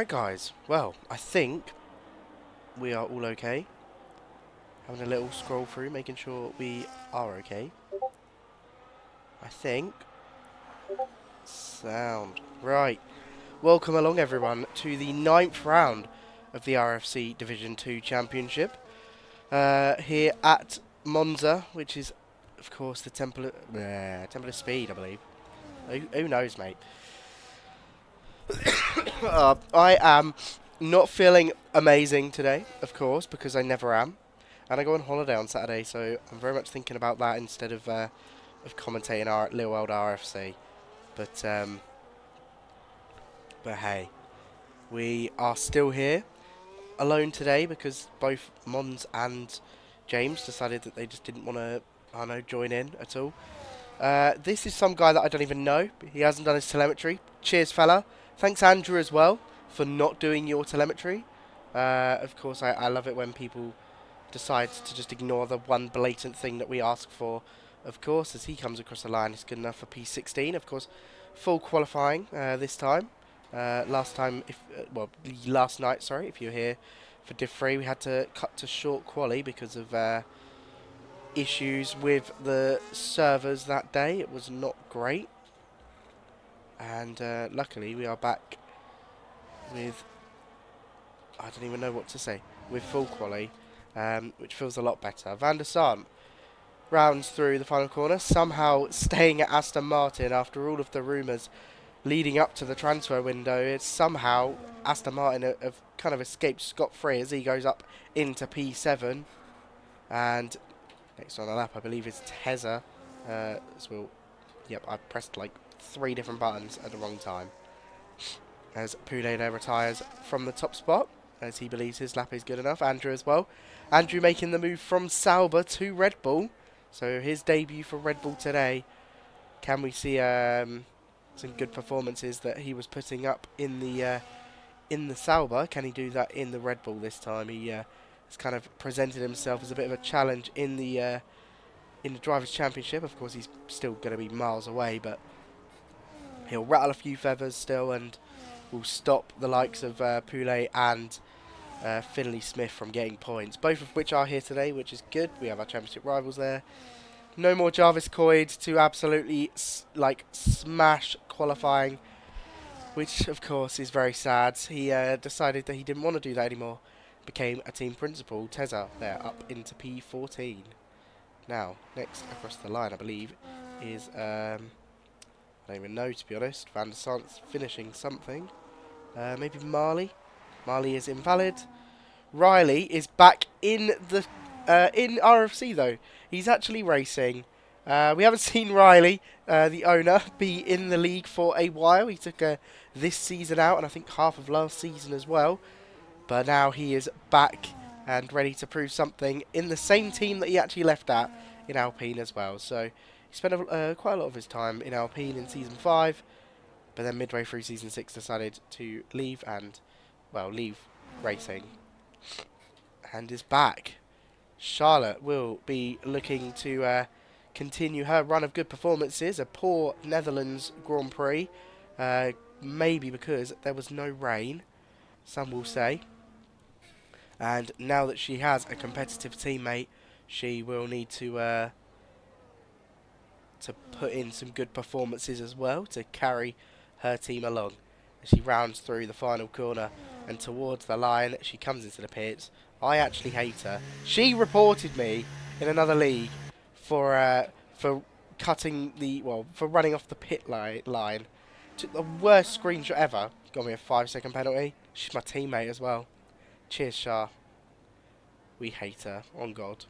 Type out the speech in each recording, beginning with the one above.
Right guys, well, I think we are all okay. Having a little scroll through, making sure we are okay. I think. Sound. Right. Welcome along everyone to the 9th round of the RFC Division 2 Championship. Here at Monza, which is, of course, the Temple of Speed, I believe. Who knows, mate? I am not feeling amazing today, of course, because I never am. And I go on holiday on Saturday, so I'm very much thinking about that instead of commentating our little old RFC. But hey, we are still here, alone today because both Mons and James decided that they just didn't want to, I don't know, join in at all. This is some guy that I don't even know. He hasn't done his telemetry. Cheers, fella. Thanks, Andrew, as well, for not doing your telemetry. Of course, I love it when people decide to just ignore the one blatant thing that we ask for. Of course, as he comes across the line, it's good enough for P16. Of course, full qualifying this time. Last night, sorry, if you're here for Div 3, we had to cut to short quali because of issues with the servers that day. It was not great. And luckily, we are back with, I don't even know what to say, with full quali, which feels a lot better. Van der Sar rounds through the final corner, somehow staying at Aston Martin after all of the rumours leading up to the transfer window. It's somehow Aston Martin have kind of escaped scot-free as he goes up into P7. And next on the lap, I believe, is Tezza. Yep, I pressed like 3 different buttons at the wrong time. As Poulet there retires from the top spot, as he believes his lap is good enough. Andrew as well. Andrew making the move from Sauber to Red Bull. So his debut for Red Bull today. Can we see some good performances that he was putting up in the Sauber? Can he do that in the Red Bull this time? He has kind of presented himself as a bit of a challenge in the Drivers' Championship. Of course, he's still going to be miles away, but he'll rattle a few feathers still and will stop the likes of Poulet and Finlay Smith from getting points, both of which are here today, which is good. We have our championship rivals there. No more Jarvis Coyd to absolutely smash qualifying, which of course is very sad. He decided that he didn't want to do that anymore. Became a team principal. Tezza there up into P14. Now, next across the line, I believe, is I don't even know, to be honest. Van der Sar's finishing something. Maybe Marley. Marley is invalid. Riley is back in the in RFC though. He's actually racing. We haven't seen Riley, the owner, be in the league for a while. He took this season out, and I think half of last season as well. But now he is back and ready to prove something in the same team that he actually left at in Alpine as well. So he spent quite a lot of his time in Alpine in Season 5, but then midway through Season 6 decided to leave and, well, leave racing. And is back. Charlotte will be looking to continue her run of good performances. A poor Netherlands Grand Prix, maybe because there was no rain, some will say. And now that she has a competitive teammate, she will need to put in some good performances as well to carry her team along. As she rounds through the final corner and towards the line, she comes into the pits. I actually hate her. She reported me in another league for cutting for running off the pit line. Took the worst screenshot ever. Got me a 5-second penalty. She's my teammate as well. Cheers, Shah. We hate her. On God.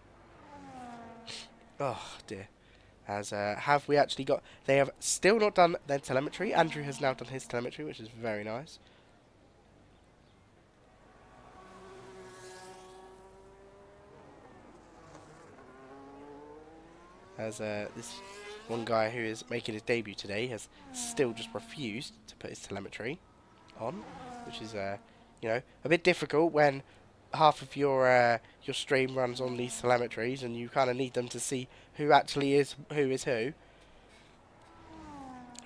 Oh, dear. As have we actually got... They have still not done their telemetry. Andrew has now done his telemetry, which is very nice. As this one guy who is making his debut today has still just refused to put his telemetry on, which is a bit difficult when half of your stream runs on these telemetries and you kind of need them to see who actually is who.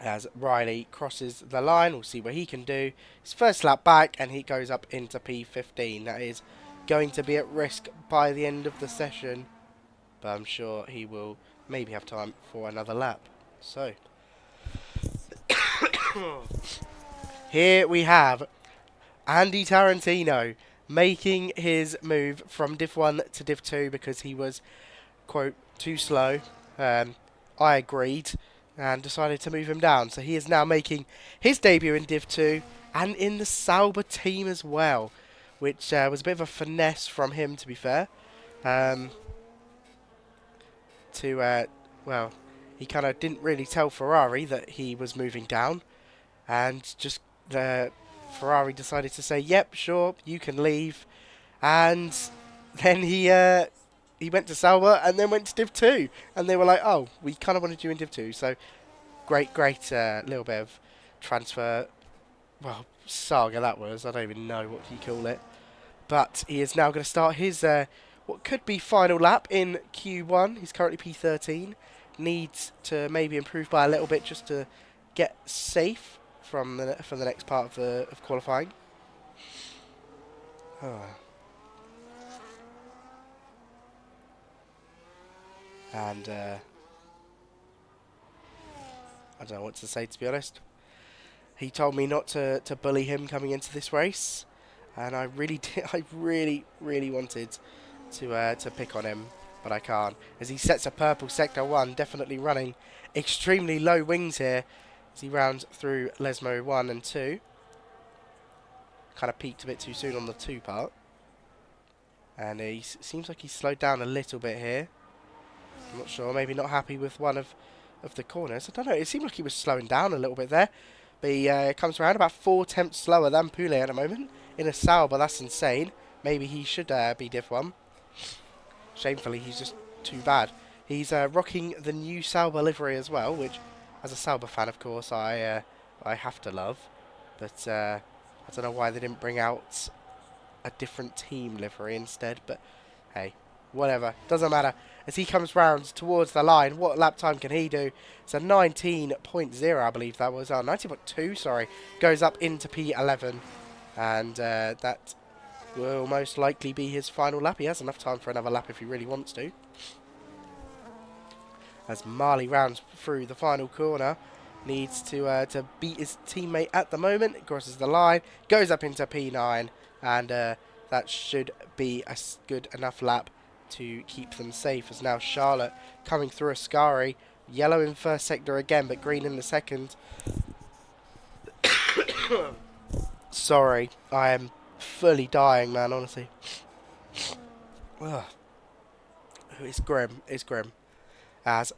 As Riley crosses the line, we'll see what he can do. His first lap back, and he goes up into P15. That is going to be at risk by the end of the session, but I'm sure he will maybe have time for another lap. So, here we have Andy Tarantino making his move from Div 1 to Div 2 because he was, quote, too slow. I agreed and decided to move him down. So he is now making his debut in Div 2 and in the Sauber team as well, which was a bit of a finesse from him, to be fair. Well, he kind of didn't really tell Ferrari that he was moving down, and just the Ferrari decided to say, yep, sure, you can leave. And then he went to Sauber and then went to Div 2. And they were like, oh, we kind of wanted you in Div 2. So, great little bit of transfer, well, saga that was. I don't even know what you call it. But he is now going to start his, what could be final lap in Q1. He's currently P13. Needs to maybe improve by a little bit just to get safe for the next part of qualifying. Oh. And I don't know what to say, to be honest. He told me not to bully him coming into this race, and I really did. I really wanted to pick on him, but I can't. As he sets a purple sector 1, definitely running extremely low wings here as he rounds through Lesmo 1 and 2. Kind of peaked a bit too soon on the 2 part, and he seems like he's slowed down a little bit here. I'm not sure, maybe not happy with one of the corners. I don't know, it seemed like he was slowing down a little bit there. But he comes around about 4 tenths slower than Poulet at the moment. In a Sauber, that's insane. Maybe he should be Div 1. Shamefully, he's just too bad. He's rocking the new Sauber livery as well, which, as a Sauber fan, of course, I have to love. But I don't know why they didn't bring out a different team livery instead. But hey, whatever, doesn't matter. As he comes round towards the line, what lap time can he do? It's a 19.0, I believe that was. 19.2, sorry. Goes up into P11. And that will most likely be his final lap. He has enough time for another lap if he really wants to. As Marley rounds through the final corner. Needs to beat his teammate at the moment. Crosses the line. Goes up into P9. And that should be a good enough lap to keep them safe, as now Charlotte coming through Ascari. Yellow in first sector again, but green in the second. Sorry, I am fully dying, man, honestly. Ugh. It's grim, it's grim. As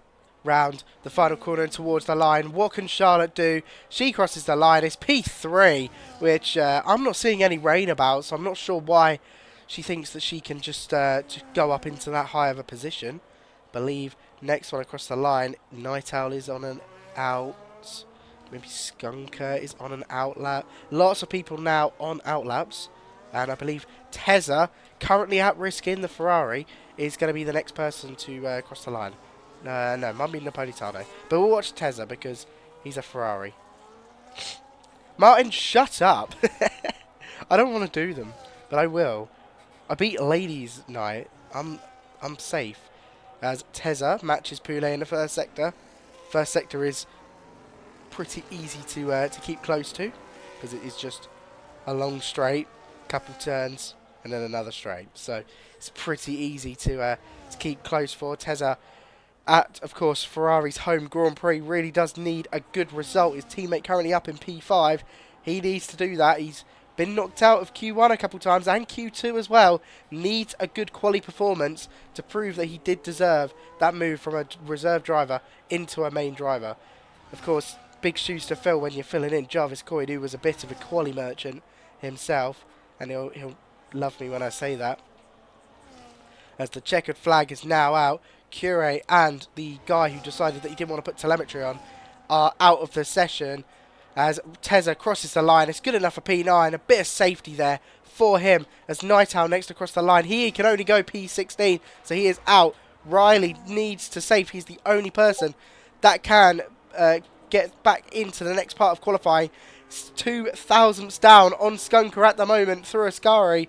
round the final corner and towards the line, what can Charlotte do? She crosses the line. It's P3, which I'm not seeing any rain about, so I'm not sure why she thinks that she can just go up into that high of a position. Believe next one across the line, Night Owl is on an out. Maybe Skunker is on an out lap. Lots of people now on out laps. And I believe Tezza, currently at risk in the Ferrari, is going to be the next person to cross the line. No, might be Napolitano. But we'll watch Tezza because he's a Ferrari. Martin, shut up. I don't want to do them, but I will. I beat Ladies Night. I'm safe. As Tezza matches Poulet in the first sector. First sector is pretty easy to keep close to because it is just a long straight, couple turns, and then another straight. So it's pretty easy to keep close for. Tezza at, of course, Ferrari's home Grand Prix really does need a good result. His teammate currently up in P5. He needs to do that. He's been knocked out of Q1 a couple times and Q2 as well. Needs a good quali performance to prove that he did deserve that move from a reserve driver into a main driver. Of course, big shoes to fill when you're filling in Jarvis Coyd, who was a bit of a quali merchant himself, and he'll love me when I say that. As the checkered flag is now out, Cure and the guy who decided that he didn't want to put telemetry on are out of the session. As Tezza crosses the line, it's good enough for P9. A bit of safety there for him. As Night Owl next across the line, he can only go P16, so he is out. Riley needs to save. He's the only person that can get back into the next part of qualifying. It's 2 thousandths down on Skunker at the moment through Ascari.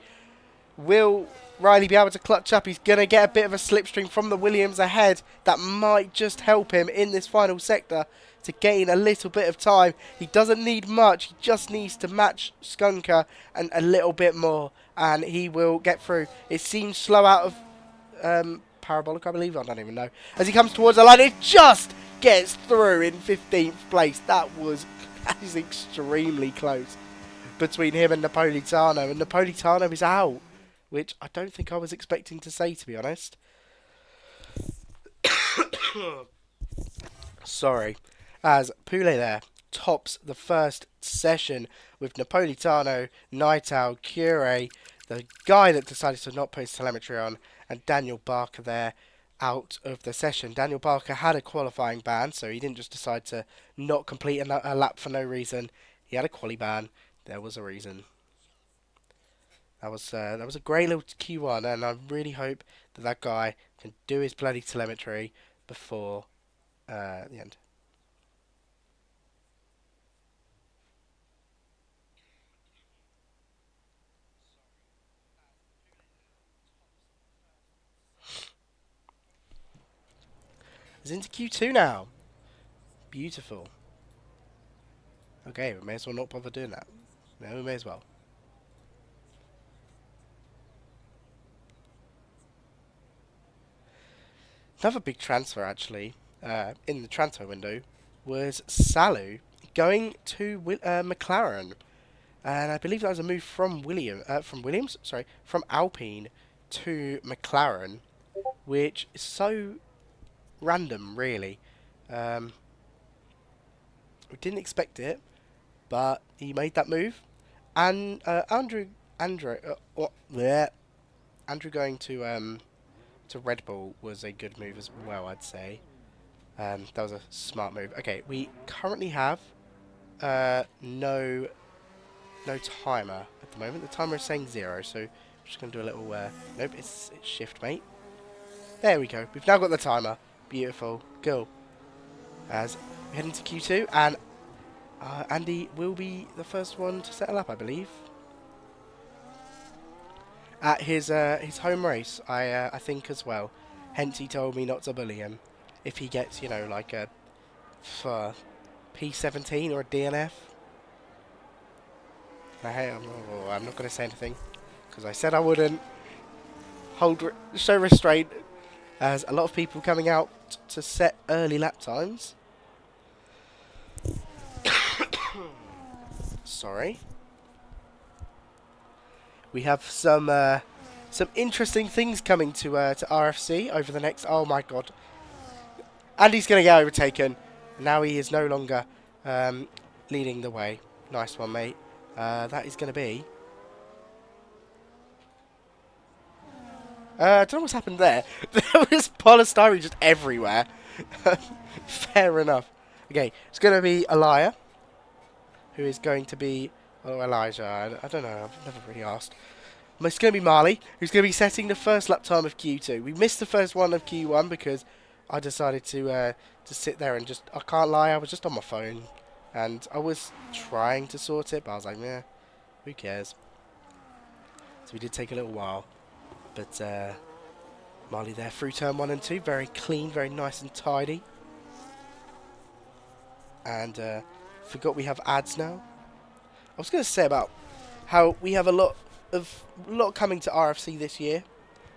Will Riley be able to clutch up? He's going to get a bit of a slipstream from the Williams ahead. That might just help him in this final sector to gain a little bit of time. He doesn't need much. He just needs to match Skunker and a little bit more, and he will get through. It seems slow out of Parabolic, I believe. I don't even know. As he comes towards the line, it just gets through in 15th place. That is extremely close between him and Napolitano. And Napolitano is out, which I don't think I was expecting to say, to be honest. Sorry. As Poulet there tops the first session with Napolitano, Nightowl, Cure, the guy that decided to not post telemetry on, and Daniel Barker there out of the session. Daniel Barker had a qualifying ban, so he didn't just decide to not complete a lap for no reason. He had a quali ban. There was a reason. That was a great little Q1, and I really hope that guy can do his bloody telemetry before the end. It's into Q2 now. Beautiful. Okay, we may as well not bother doing that. No, we may as well. Another big transfer, actually, in the transfer window, was Salu going to McLaren, and I believe that was a move from from Alpine to McLaren, which is so random, really. We didn't expect it, but he made that move, and Andrew going to Red Bull was a good move as well, I'd say. That was a smart move. Okay, we currently have no timer at the moment. The timer is saying 0, so I'm just going to do a little... nope, it's shift, mate. There we go. We've now got the timer. Beautiful. Cool. As we head into Q2, and Andy will be the first one to settle up, I believe. At his home race, I think as well. Hence, he told me not to bully him if he gets, you know, like a P17 or a DNF. I'm not going to say anything because I said I wouldn't. Show restraint, as a lot of people coming out to set early lap times. Sorry. We have some interesting things coming to RFC over the next... Oh my god. Andy's going to get overtaken. Now he is no longer leading the way. Nice one, mate. That is going to be... I don't know what's happened there. There was polystyrene just everywhere. Fair enough. Okay, it's going to be Elia, who is going to be... Oh, Elijah. I don't know. I've never really asked. It's going to be Marley, who's going to be setting the first lap time of Q2. We missed the first one of Q1 because I decided to sit there and just... I can't lie, I was just on my phone. And I was trying to sort it, but I was like, yeah, who cares? So we did take a little while. But Marley there through turn 1 and 2. Very clean, very nice and tidy. And forgot we have ads now. I was going to say about how we have a lot coming to RFC this year.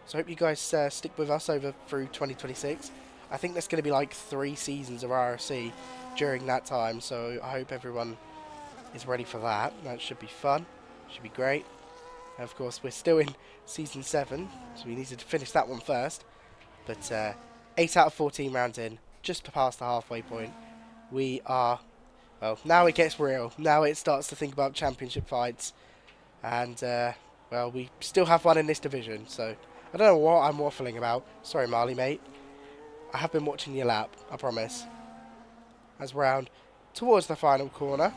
So I hope you guys stick with us over through 2026. I think there's going to be like 3 seasons of RFC during that time. So I hope everyone is ready for that. That should be fun. Should be great. And of course, we're still in Season 7, so we needed to finish that one first. But 8 out of 14 rounds in, just past the halfway point. We are... Well, now it gets real. Now it starts to think about championship fights. And, well, we still have one in this division, so... I don't know what I'm waffling about. Sorry, Marley, mate. I have been watching your lap, I promise. As round towards the final corner.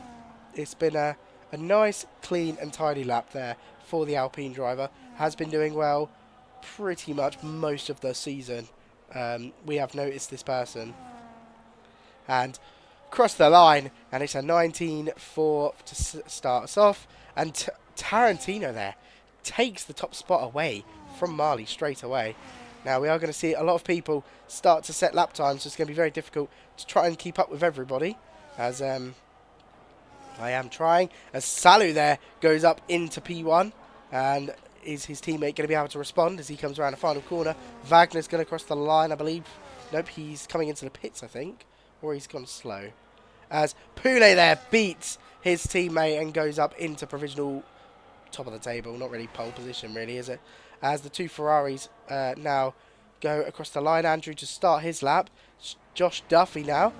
It's been a nice, clean and tidy lap there for the Alpine driver. Has been doing well pretty much most of the season. We have noticed this person. And across the line, and it's a 19-4 to start us off. And Tarantino there takes the top spot away from Marley straight away. Now we are going to see a lot of people start to set lap times, so it's going to be very difficult to try and keep up with everybody, as I am trying. As Salu there goes up into P1, and is his teammate going to be able to respond as he comes around the final corner? Wagner's going to cross the line, I believe. Nope, he's coming into the pits, I think, or he's gone slow. As Poulet there beats his teammate and goes up into provisional top of the table. Not really pole position, really, is it? As the two Ferraris now go across the line. Andrew to start his lap. Josh Duffy now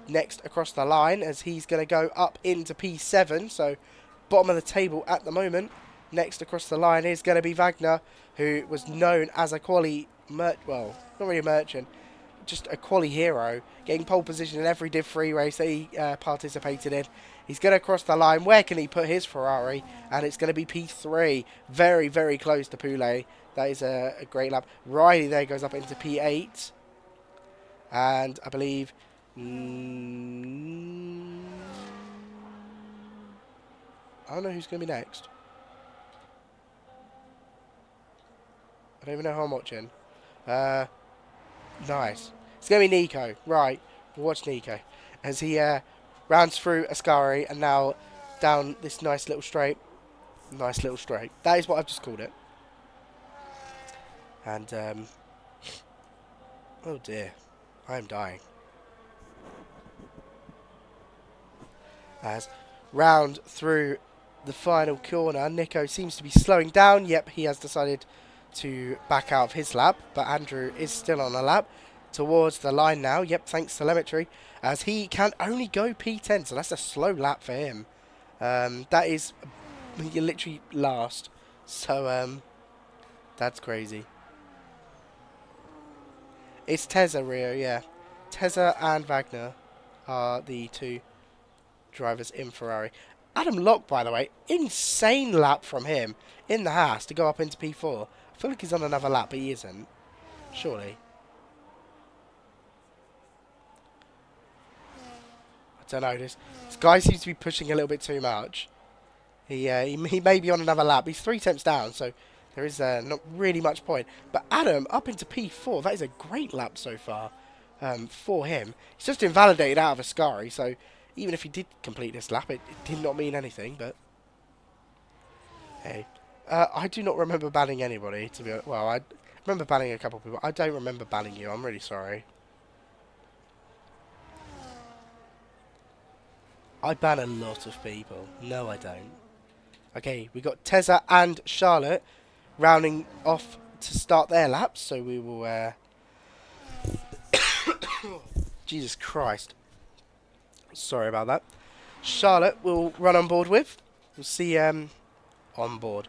next across the line as he's going to go up into P7. So bottom of the table at the moment. Next across the line is going to be Wagner, who was known as a quali... well, not really a merchant, just a quali hero, getting pole position in every Div 3 race that he participated in. He's going to cross the line. Where can he put his Ferrari? And it's going to be P3. Very, very close to Poulet. That is a great lap. Riley there goes up into P8. And I believe... I don't know who's going to be next. I don't even know who I'm watching. Nice. It's going to be Nico. Right. We'll watch Nico as he rounds through Ascari and now down this nice little straight. Nice little straight. That is what I've just called it. And, oh dear. I am dying. As round through the final corner, Nico seems to be slowing down. Yep, he has decided to back out of his lap, but Andrew is still on a lap towards the line now. Yep, thanks telemetry, as he can only go P10, so that's a slow lap for him. That is, you're literally last, so that's crazy. It's Tezza, Rio, yeah. Tezza and Wagner are the two drivers in Ferrari. Adam Locke, by the way, insane lap from him in the Haas to go up into P4. I feel like he's on another lap, but he isn't. Surely. I don't know. This guy seems to be pushing a little bit too much. He may be on another lap. He's 3 tenths down, so there is not really much point. But Adam up into P4. That is a great lap so far for him. He's just invalidated out of Ascari, so even if he did complete this lap, it did not mean anything. But hey. I do not remember banning anybody, to be honest. Well, I remember banning a couple of people. I don't remember banning you. I'm really sorry. I ban a lot of people. No, I don't. Okay, we got Tezza and Charlotte rounding off to start their laps. So we will... Jesus Christ. Sorry about that. Charlotte will run on board with. We'll see on board.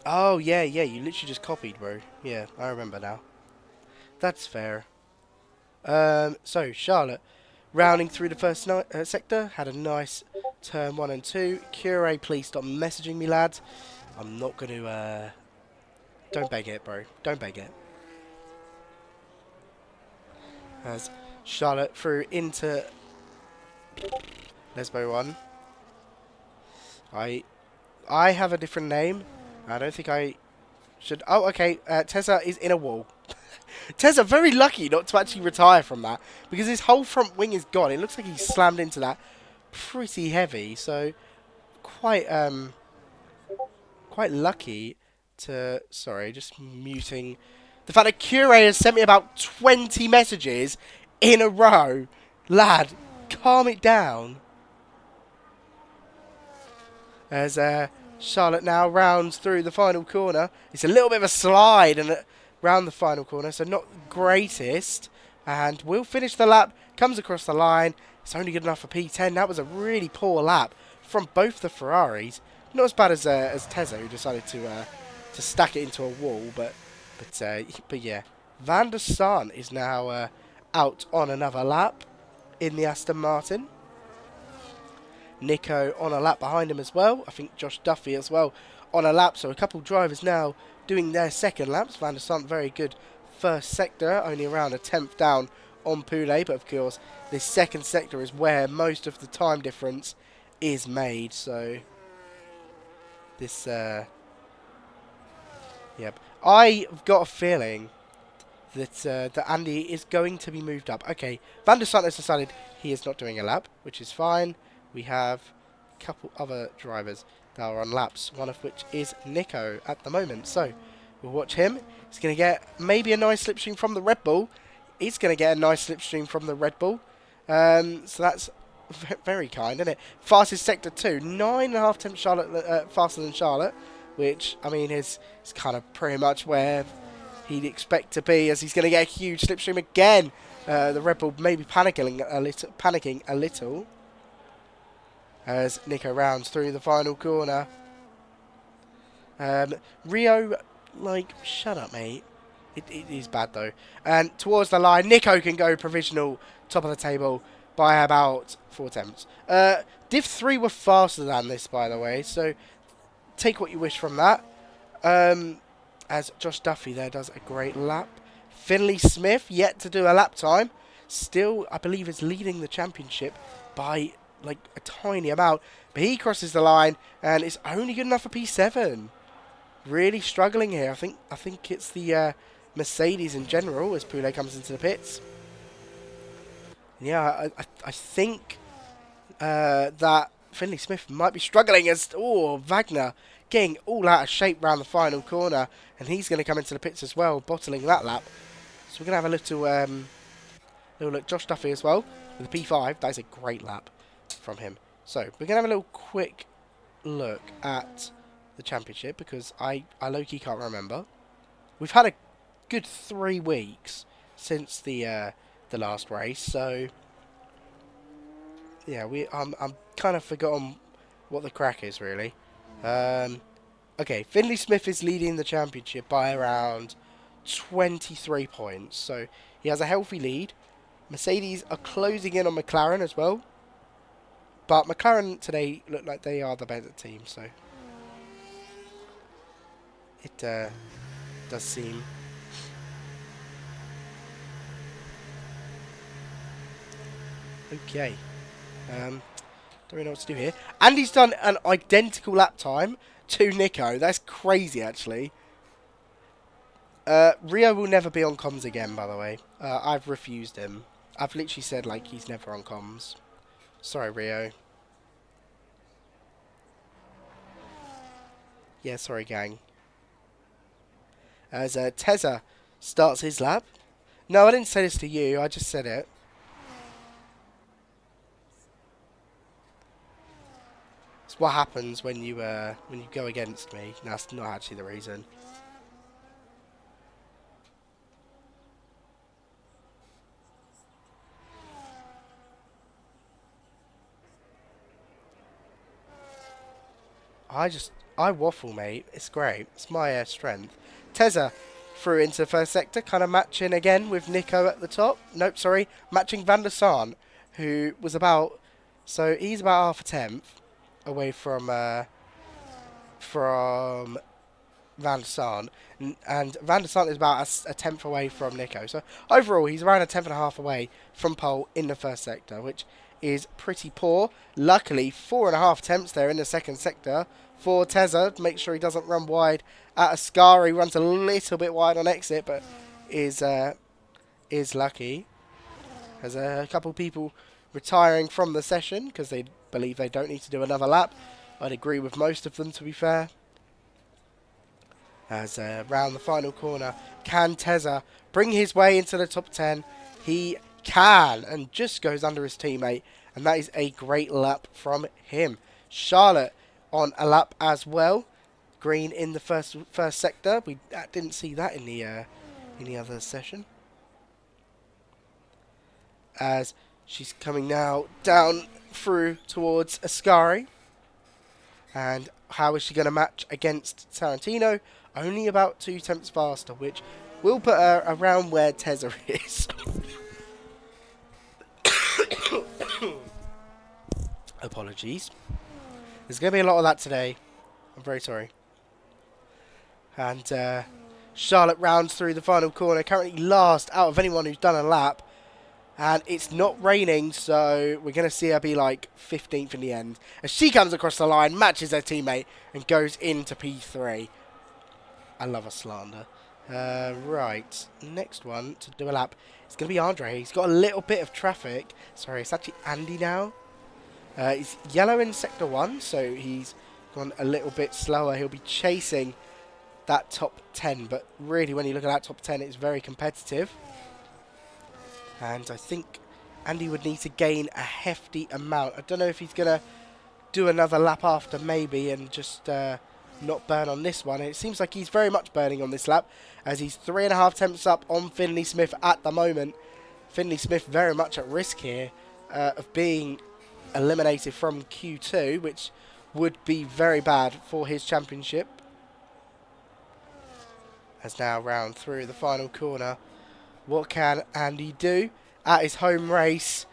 Oh, yeah, you literally just copied, bro. Yeah, I remember now. That's fair. So, Charlotte, rounding through the first sector, had a nice turn 1 and 2. Cure, please stop messaging me, lads. I'm not going to, don't beg it, bro. Don't beg it. As Charlotte through into Lesbo 1. I have a different name. I don't think I should... Oh, okay. Tezza is in a wall. Tezza, very lucky not to actually retire from that, because his whole front wing is gone. It looks like he slammed into that pretty heavy. So, quite lucky to... Sorry, just muting. The fact that Cure has sent me about 20 messages in a row. Lad, calm it down. As Charlotte now rounds through the final corner. It's a little bit of a slide and round the final corner, so not the greatest. And will finish the lap, comes across the line. It's only good enough for P10. That was a really poor lap from both the Ferraris. Not as bad as Tezza, who decided to stack it into a wall, but yeah. Van der Sar is now out on another lap in the Aston Martin. Nico on a lap behind him as well. I think Josh Duffy as well on a lap. So a couple drivers now doing their second laps. Van der Sar, very good first sector. Only around a 10th down on Poulet, but of course this second sector is where most of the time difference is made. So this, yep, I've got a feeling that Andy is going to be moved up. Okay, Van der Sar has decided he is not doing a lap, which is fine. We have a couple other drivers that are on laps, one of which is Nico at the moment. So we'll watch him. He's going to get maybe a nice slipstream from the Red Bull. He's going to get a nice slipstream from the Red Bull. So that's very kind, isn't it? Fastest sector 2, 9.5 tenths Charlotte, faster than Charlotte, which, I mean, is kind of pretty much where he'd expect to be, as he's going to get a huge slipstream again. The Red Bull maybe panicking a little as Nico rounds through the final corner. Rio, like, shut up, mate. It is bad, though. And towards the line, Nico can go provisional top of the table by about 4 attempts. Div 3 were faster than this, by the way, so take what you wish from that. As Josh Duffy there does a great lap. Finlay Smith yet to do a lap time. Still, I believe, is leading the championship by like a tiny amount. But he crosses the line and it's only good enough for P7. Really struggling here. I think it's the Mercedes in general as Poulet comes into the pits. Yeah, I think that Finlay Smith might be struggling as Wagner getting all out of shape round the final corner, and he's going to come into the pits as well, bottling that lap. So we're going to have a little look. Josh Duffy as well with the P5. That is a great lap from him. So we're going to have a little quick look at the championship because I low-key can't remember. We've had a good 3 weeks since the last race, so yeah, I'm kind of forgotten what the crack is really. Okay, Finlay Smith is leading the championship by around 23 points, so he has a healthy lead. Mercedes are closing in on McLaren as well, but McLaren today look like they are the better team, so it does seem. Okay, don't really know what to do here. And he's done an identical lap time to Nico. That's crazy, actually. Rio will never be on comms again, by the way. I've refused him. I've literally said, like, he's never on comms. Sorry, Rio. Yeah, sorry, gang. As Tezza starts his lap. No, I didn't say this to you. I just said it. It's what happens when you go against me. No, that's not actually the reason. I waffle, mate. It's great. It's my strength. Tezza through into first sector, kind of matching again with Nico at the top. Nope, sorry. Matching Van der Sar, who was about. So he's about half a tenth away from Van der Sar. And Van der Sar is about a tenth away from Nico. So overall, he's around a tenth and a half away from pole in the first sector, which is pretty poor. Luckily, 4.5 attempts there in the second sector for Tezza to make sure he doesn't run wide at Ascari. Runs a little bit wide on exit, but is lucky. There's a couple people retiring from the session because they believe they don't need to do another lap. I'd agree with most of them, to be fair. As round the final corner, can Tezza bring his way into the top 10? He can, and just goes under his teammate, and that is a great lap from him. Charlotte on a lap as well. Green in the first sector. We didn't see that in the other session. As she's coming now down through towards Ascari. And how is she going to match against Tarantino? Only about 2 tenths faster, which will put her around where Tezza is. Apologies. There's going to be a lot of that today. I'm very sorry. And Charlotte rounds through the final corner, currently last out of anyone who's done a lap. And it's not raining, so we're going to see her be like 15th in the end. As she comes across the line, matches her teammate, and goes into P3. I love a slander. Right, next one to do a lap. It's going to be Andre. He's got a little bit of traffic. Sorry, it's actually Andy now. He's yellow in Sector 1, so he's gone a little bit slower. He'll be chasing that top 10, but really when you look at that top 10, it's very competitive. And I think Andy would need to gain a hefty amount. I don't know if he's going to do another lap after maybe and just not burn on this one. It seems like he's very much burning on this lap as he's 3.5 tenths up on Finlay Smith at the moment. Finlay Smith very much at risk here of being eliminated from Q2, which would be very bad for his championship. As now round through the final corner. What can Andy do at his home race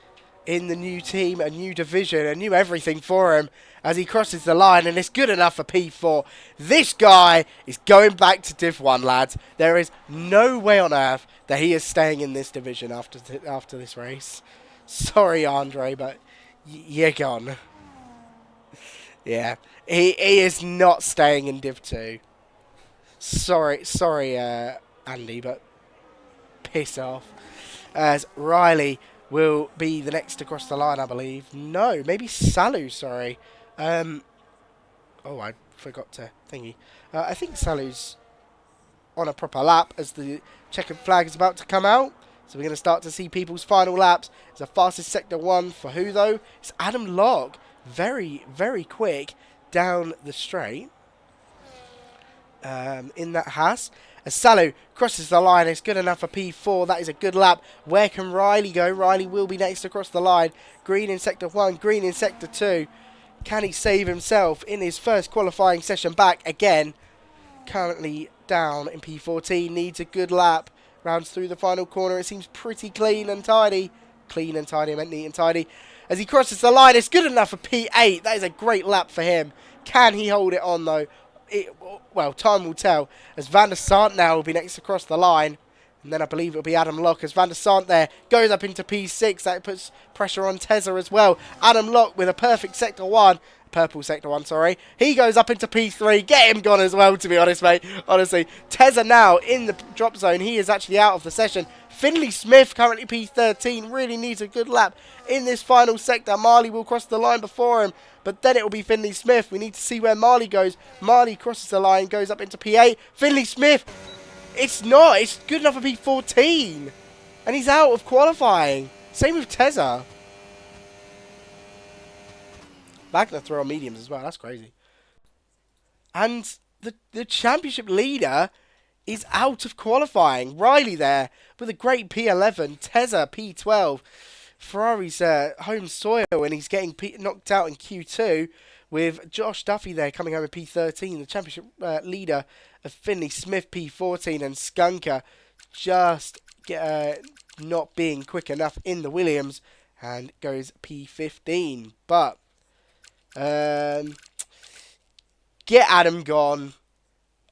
in the new team, a new division, a new everything for him as he crosses the line, and it's good enough for P4. This guy is going back to Div 1, lads. There is no way on earth that he is staying in this division after this race. Sorry, Andre, but you're gone. Yeah, he is not staying in Div 2. Sorry, Andy, but piss off. As Riley will be the next to cross the line, I believe. No, maybe Salu, sorry. Oh, I forgot to thingy. I think Salu's on a proper lap as the checkered flag is about to come out. So we're going to start to see people's final laps. It's the fastest Sector 1 for who, though? It's Adam Locke. Very, very quick down the straight. In that Haas. As Salu crosses the line, it's good enough for P4. That is a good lap. Where can Riley go? Riley will be next across the line. Green in Sector 1, green in Sector 2. Can he save himself in his first qualifying session back again? Currently down in P14. Needs a good lap. Rounds through the final corner. It seems pretty clean and tidy. Clean and tidy, I meant neat and tidy. As he crosses the line, it's good enough for P8. That is a great lap for him. Can he hold it on, though? Well, time will tell, as Van der Sant now will be next across the line. And then I believe it will be Adam Locke as Van der Sant there goes up into P6. That puts pressure on Tezza as well. Adam Locke with a perfect Sector 1. Purple Sector 1, sorry. He goes up into P3. Get him gone as well, to be honest, mate. Honestly, Tezza now in the drop zone. He is actually out of the session. Finlay Smith, currently P13, really needs a good lap in this final sector. Marley will cross the line before him, but then it will be Finlay Smith. We need to see where Marley goes. Marley crosses the line, goes up into P8. Finlay Smith, it's not. It's good enough for P14. And he's out of qualifying. Same with Tezza. Wagner throw on mediums as well. That's crazy. And the championship leader is out of qualifying. Riley there with a great P11. Tezza P12. Ferrari's home soil, and he's getting knocked out in Q2 with Josh Duffy there coming home in P13. The championship leader of Finlay Smith P14, and Skunker just not being quick enough in the Williams and goes P15. But get Adam gone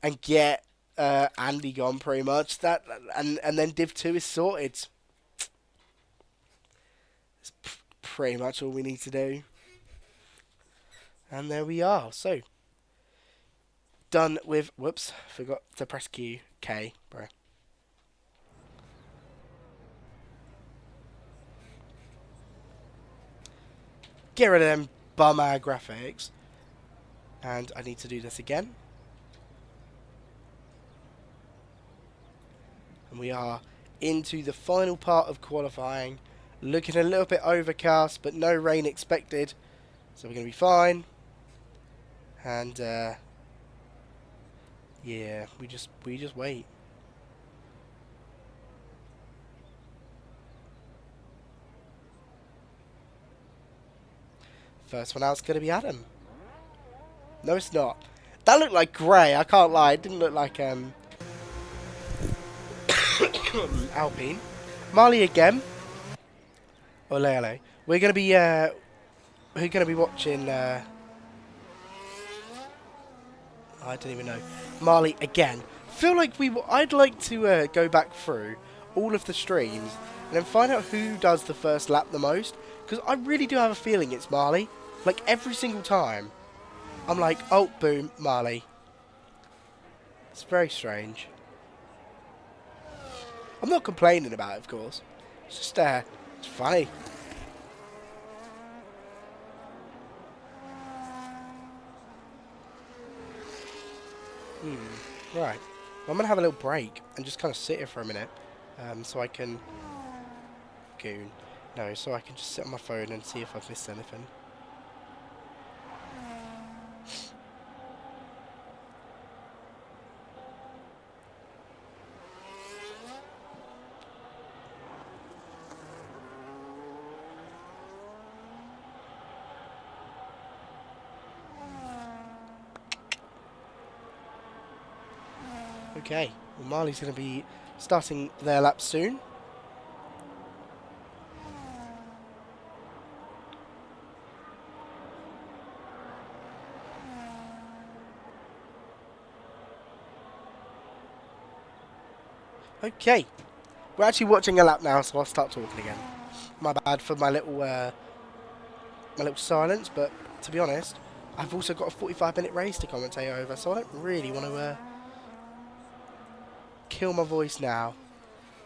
and get Andy gone, pretty much. And then Div 2 is sorted. It's pretty much all we need to do. And there we are. So, done with... Whoops, forgot to press Q. K, bro. Get rid of them bummer graphics. And I need to do this again. And we are into the final part of qualifying. Looking a little bit overcast, but no rain expected. So we're going to be fine. And yeah, we just wait. First one out's going to be Adam. No, it's not. That looked like grey, I can't lie. It didn't look like Alpine. Marley again. Ole ole. We're going to be watching I don't even know. Marley again. Feel like I'd like to go back through all of the streams and then find out who does the first lap the most. Because I really do have a feeling it's Marley. Like, every single time, I'm like, oh, boom, Marley. It's very strange. I'm not complaining about it, of course. It's just, it's funny. Right. I'm going to have a little break and just kind of sit here for a minute. So I can... Goon. No, so I can just sit on my phone and see if I've missed anything. Okay, well, Marley's going to be starting their lap soon. Okay, we're actually watching a lap now, so I'll start talking again. My bad for my little silence, but to be honest, I've also got a 45-minute race to commentate over, so I don't really want to kill my voice now.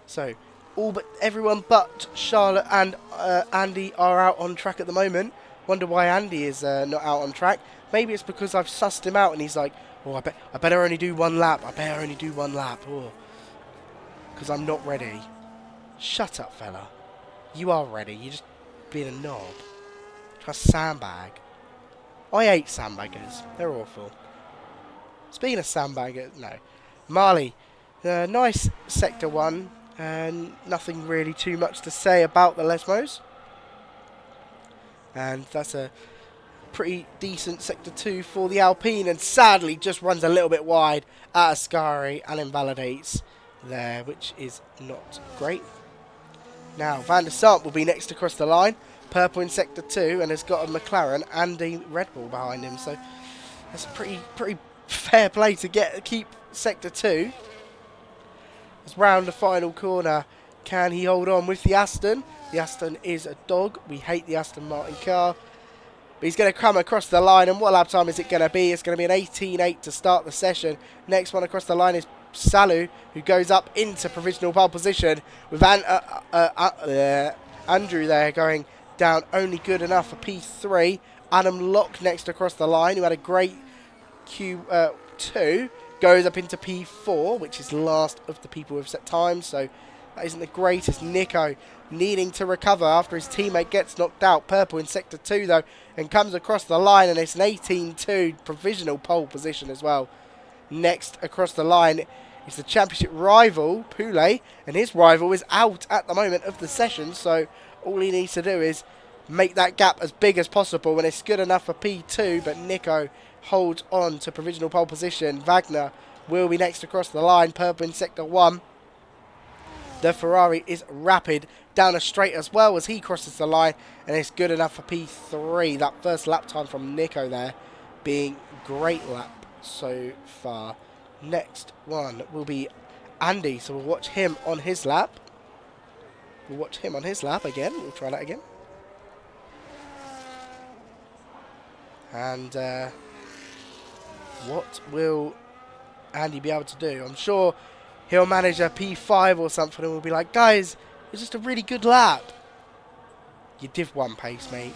So, all but everyone but Charlotte and Andy are out on track at the moment. Wonder why Andy is not out on track. Maybe it's because I've sussed him out and he's like, oh, I better only do one lap. I better only do one lap. Oh, because I'm not ready. Shut up, fella. You are ready. You're just being a knob. Try to sandbag. I hate sandbaggers. They're awful. Speaking of sandbaggers, no. Marley. Nice Sector 1, and nothing really too much to say about the Lesmos. And that's a pretty decent Sector 2 for the Alpine, and sadly just runs a little bit wide at Ascari and invalidates there, which is not great. Now, Van der Sar will be next across the line, purple in Sector 2, and has got a McLaren and a Red Bull behind him, so that's a pretty fair play to keep Sector 2. Round the final corner, can he hold on with the Aston? The Aston is a dog. We hate the Aston Martin car. But he's going to come across the line, and what lap time is it going to be? It's going to be an 18.8 to start the session. Next one across the line is Salu, who goes up into provisional pole position with Andrew there going down only good enough for P3. Adam Locke next across the line, who had a great Q2. Goes up into P4, which is last of the people who have set times, so that isn't the greatest. Nico needing to recover after his teammate gets knocked out. Purple in Sector 2, though, and comes across the line, and it's an 18.2 provisional pole position as well. Next across the line is the championship rival, Poulet, and his rival is out at the moment of the session, so all he needs to do is make that gap as big as possible, and it's good enough for P2, but Nico holds on to provisional pole position. Wagner will be next across the line, purple in Sector 1. The Ferrari is rapid down a straight as well as he crosses the line, and it's good enough for P3. That first lap time from Nico there being great lap so far. Next one will be Andy, so we'll watch him on his lap. We'll watch him on his lap again. We'll try that again. And what will Andy be able to do? I'm sure he'll manage a P5 or something and we'll be like, guys, it's just a really good lap. You div 1 pace, mate.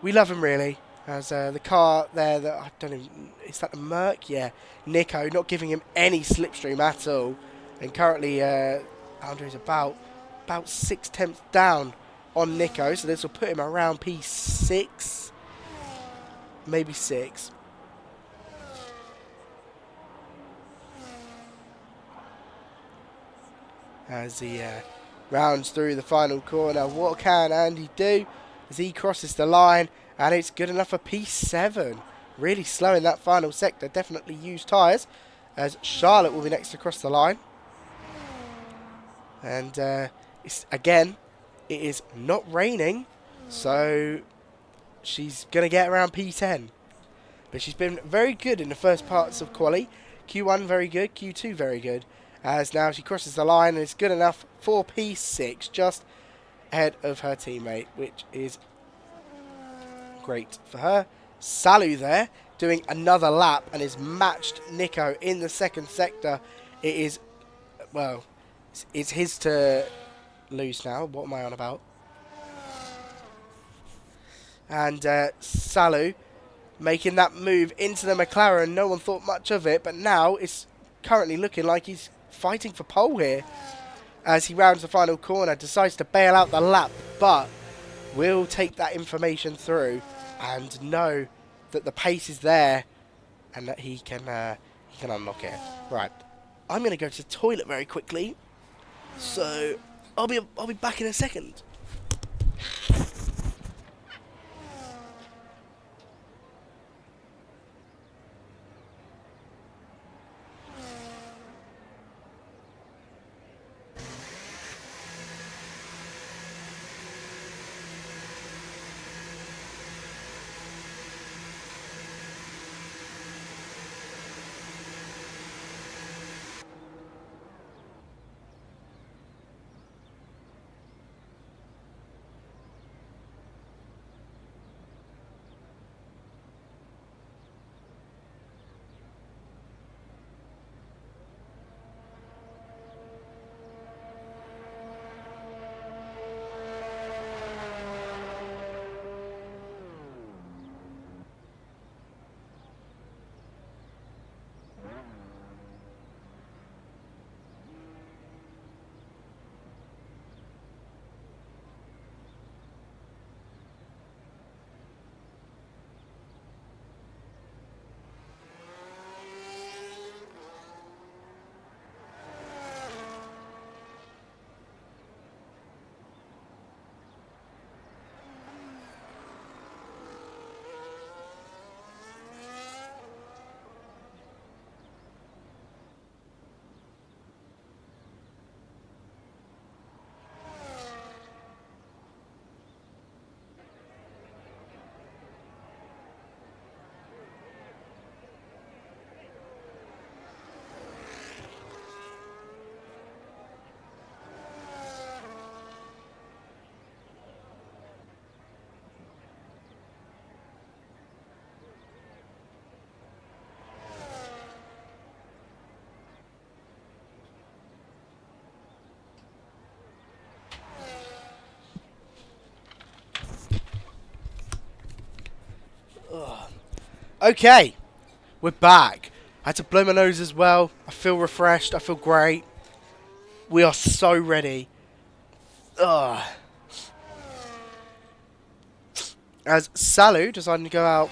We love him, really. As the car there, that I don't even, is that the Merc? Yeah. Nico not giving him any slipstream at all. And currently, Andrew's about 6/10 down on Nico. So this will put him around P6. Maybe 6. As he rounds through the final corner, what can Andy do as he crosses the line? And it's good enough for P7. Really slow in that final sector. Definitely use tyres. As Charlotte will be next across the line. And again, it is not raining. So she's going to get around P10. But she's been very good in the first parts of quali. Q1 very good. Q2 very good. As now she crosses the line and is good enough for P6, just ahead of her teammate, which is great for her. Salu there, doing another lap and is matched Nico in the second sector. It is, well, it's his to lose now. What am I on about? And Salu making that move into the McLaren. No one thought much of it, but now it's currently looking like he's fighting for pole here. As he rounds the final corner, decides to bail out the lap, but will take that information through and know that the pace is there and that he can unlock it. Right, I'm going to go to the toilet very quickly, so I'll be back in a second. Okay, we're back. I had to blow my nose as well. I feel refreshed. I feel great. We are so ready. Ugh. As Salu decided to go out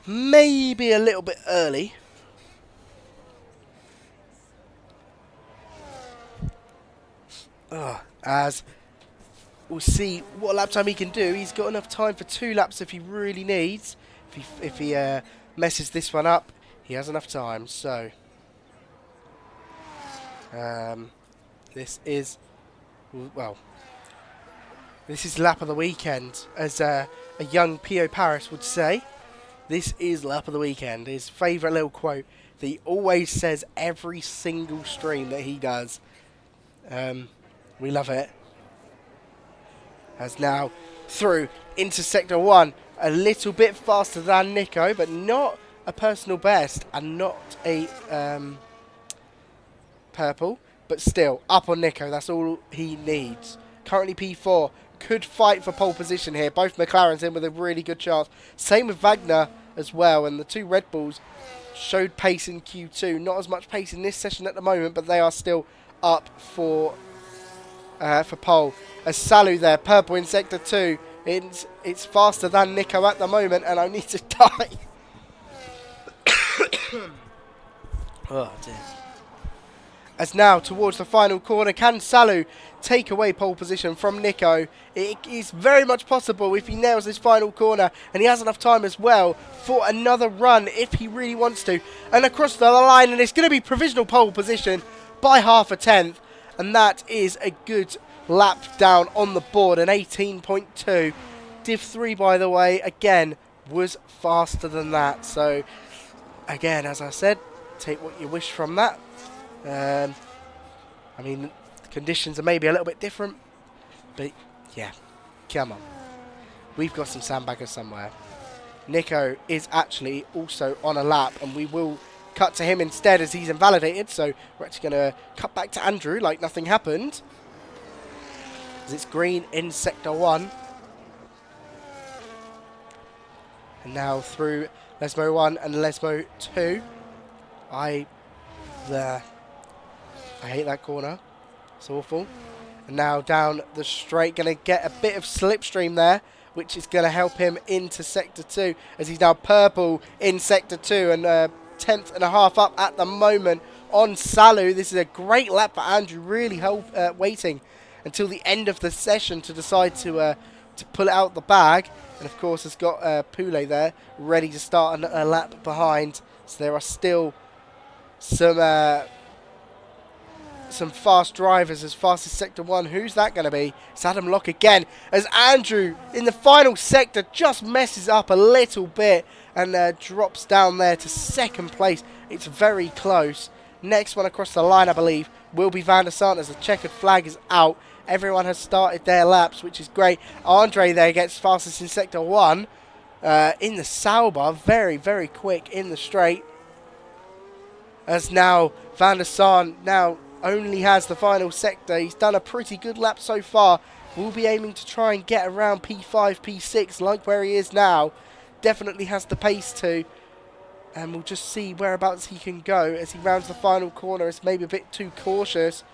maybe a little bit early. As we'll see what lap time he can do. He's got enough time for 2 laps if he really needs. If he messes this one up, he has enough time. So this is, well, this is lap of the weekend, as a young Pio Paris would say. This is lap of the weekend. His favourite little quote that he always says every single stream that he does. We love it. As now through into sector 1, a little bit faster than Nico, but not a personal best and not a purple, but still up on Nico. That's all he needs. Currently P4, could fight for pole position here. Both McLarens in with a really good chance. Same with Wagner as well, and the 2 Red Bulls showed pace in Q2. Not as much pace in this session at the moment, but they are still up for pole. As Salu there, purple in sector 2. It's faster than Nico at the moment, and I need to die. Oh dear. As now towards the final corner, can Salu take away pole position from Nico? It is very much possible if he nails this final corner, and he has enough time as well for another run if he really wants to. And across the line, and it's going to be provisional pole position by 1/2 tenth, and that is a good lap down on the board, an 18.2. Div 3, by the way, again, was faster than that. So, again, as I said, take what you wish from that. I mean, the conditions are maybe a little bit different, but yeah, come on. We've got some sandbaggers somewhere. Nico is actually also on a lap, and we will cut to him instead as he's invalidated. So we're actually going to cut back to Andrew like nothing happened. As it's green in Sector 1. And now through Lesmo 1 and Lesmo 2. I hate that corner. It's awful. And now down the straight, going to get a bit of slipstream there, which is going to help him into Sector 2, as he's now purple in Sector 2 and 10th and a half up at the moment on Salu. This is a great lap for Andrew, really waiting until the end of the session to decide to pull it out the bag. And of course has got Poulet there ready to start a lap behind. So there are still some fast drivers as fast as Sector 1. Who's that going to be? It's Adam Locke again, as Andrew in the final sector just messes up a little bit and drops down there to second place. It's very close. Next one across the line, I believe, will be Van der Sant as the checkered flag is out. Everyone has started their laps, which is great. Andre there gets fastest in Sector 1 in the Sauber. Very, very quick in the straight. As now Van der Sant now only has the final sector. He's done a pretty good lap so far. We'll be aiming to try and get around P5, P6 like where he is now. Definitely has the pace to. And we'll just see whereabouts he can go as he rounds the final corner. It's maybe a bit too cautious.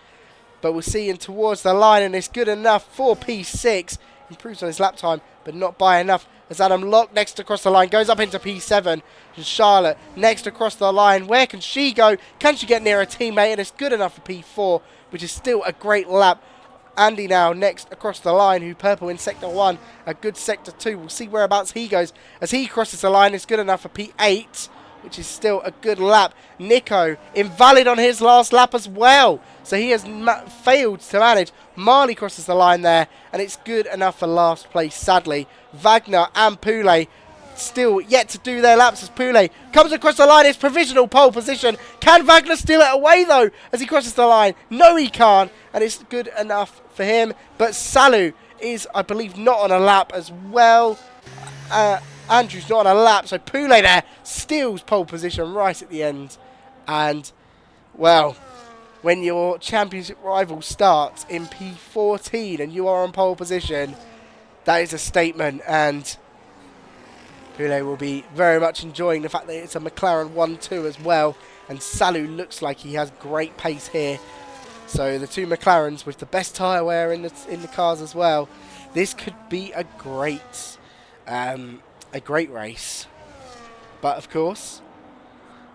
But we'll see him towards the line, and it's good enough for P6. Improves on his lap time, but not by enough. As Adam Locke next across the line goes up into P7. And Charlotte next across the line. Where can she go? Can she get near a teammate? And it's good enough for P4, which is still a great lap. Andy now next across the line, who purple in Sector 1. A good Sector 2. We'll see whereabouts he goes. As he crosses the line, it's good enough for P8, which is still a good lap. Nico, invalid on his last lap as well. So he has failed to manage. Marley crosses the line there, and it's good enough for last place, sadly. Wagner and Poulet still yet to do their laps as Poulet comes across the line. It's provisional pole position. Can Wagner steal it away, though, as he crosses the line? No, he can't, and it's good enough for him. But Salu is, I believe, not on a lap as well. Andrew's not on a lap, so Poulet there steals pole position right at the end. And, well, when your championship rival starts in P14 and you are on pole position, that is a statement. And Poulet will be very much enjoying the fact that it's a McLaren 1-2 as well. And Salu looks like he has great pace here. So the two McLarens with the best tyre wear in the cars as well. This could be a great race. But of course,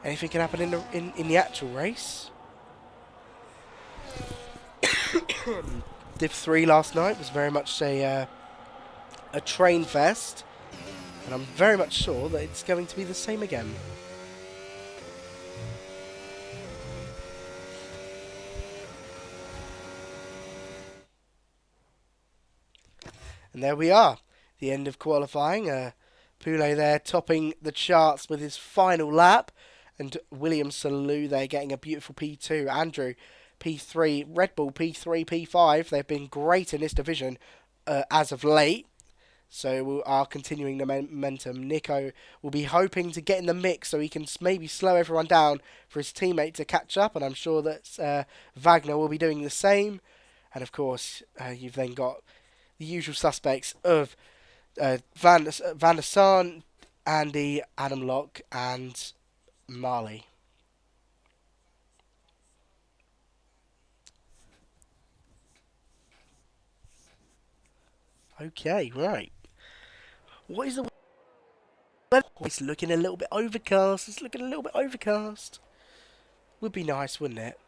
anything can happen in the actual race. Div 3 last night was very much a train fest, and I'm very much sure that it's going to be the same again. And there we are, the end of qualifying. Poulet there topping the charts with his final lap, and William Salu there getting a beautiful P2. Andrew P3, Red Bull P3, P5. They've been great in this division as of late, so we are continuing the momentum. Nico will be hoping to get in the mix so he can maybe slow everyone down for his teammate to catch up, and I'm sure that Wagner will be doing the same. And of course, you've then got the usual suspects of Van der Sant, Andy, Adam Locke, and Marley. Okay, right. What is the weather? It's looking a little bit overcast. It's looking a little bit overcast. Would be nice, wouldn't it?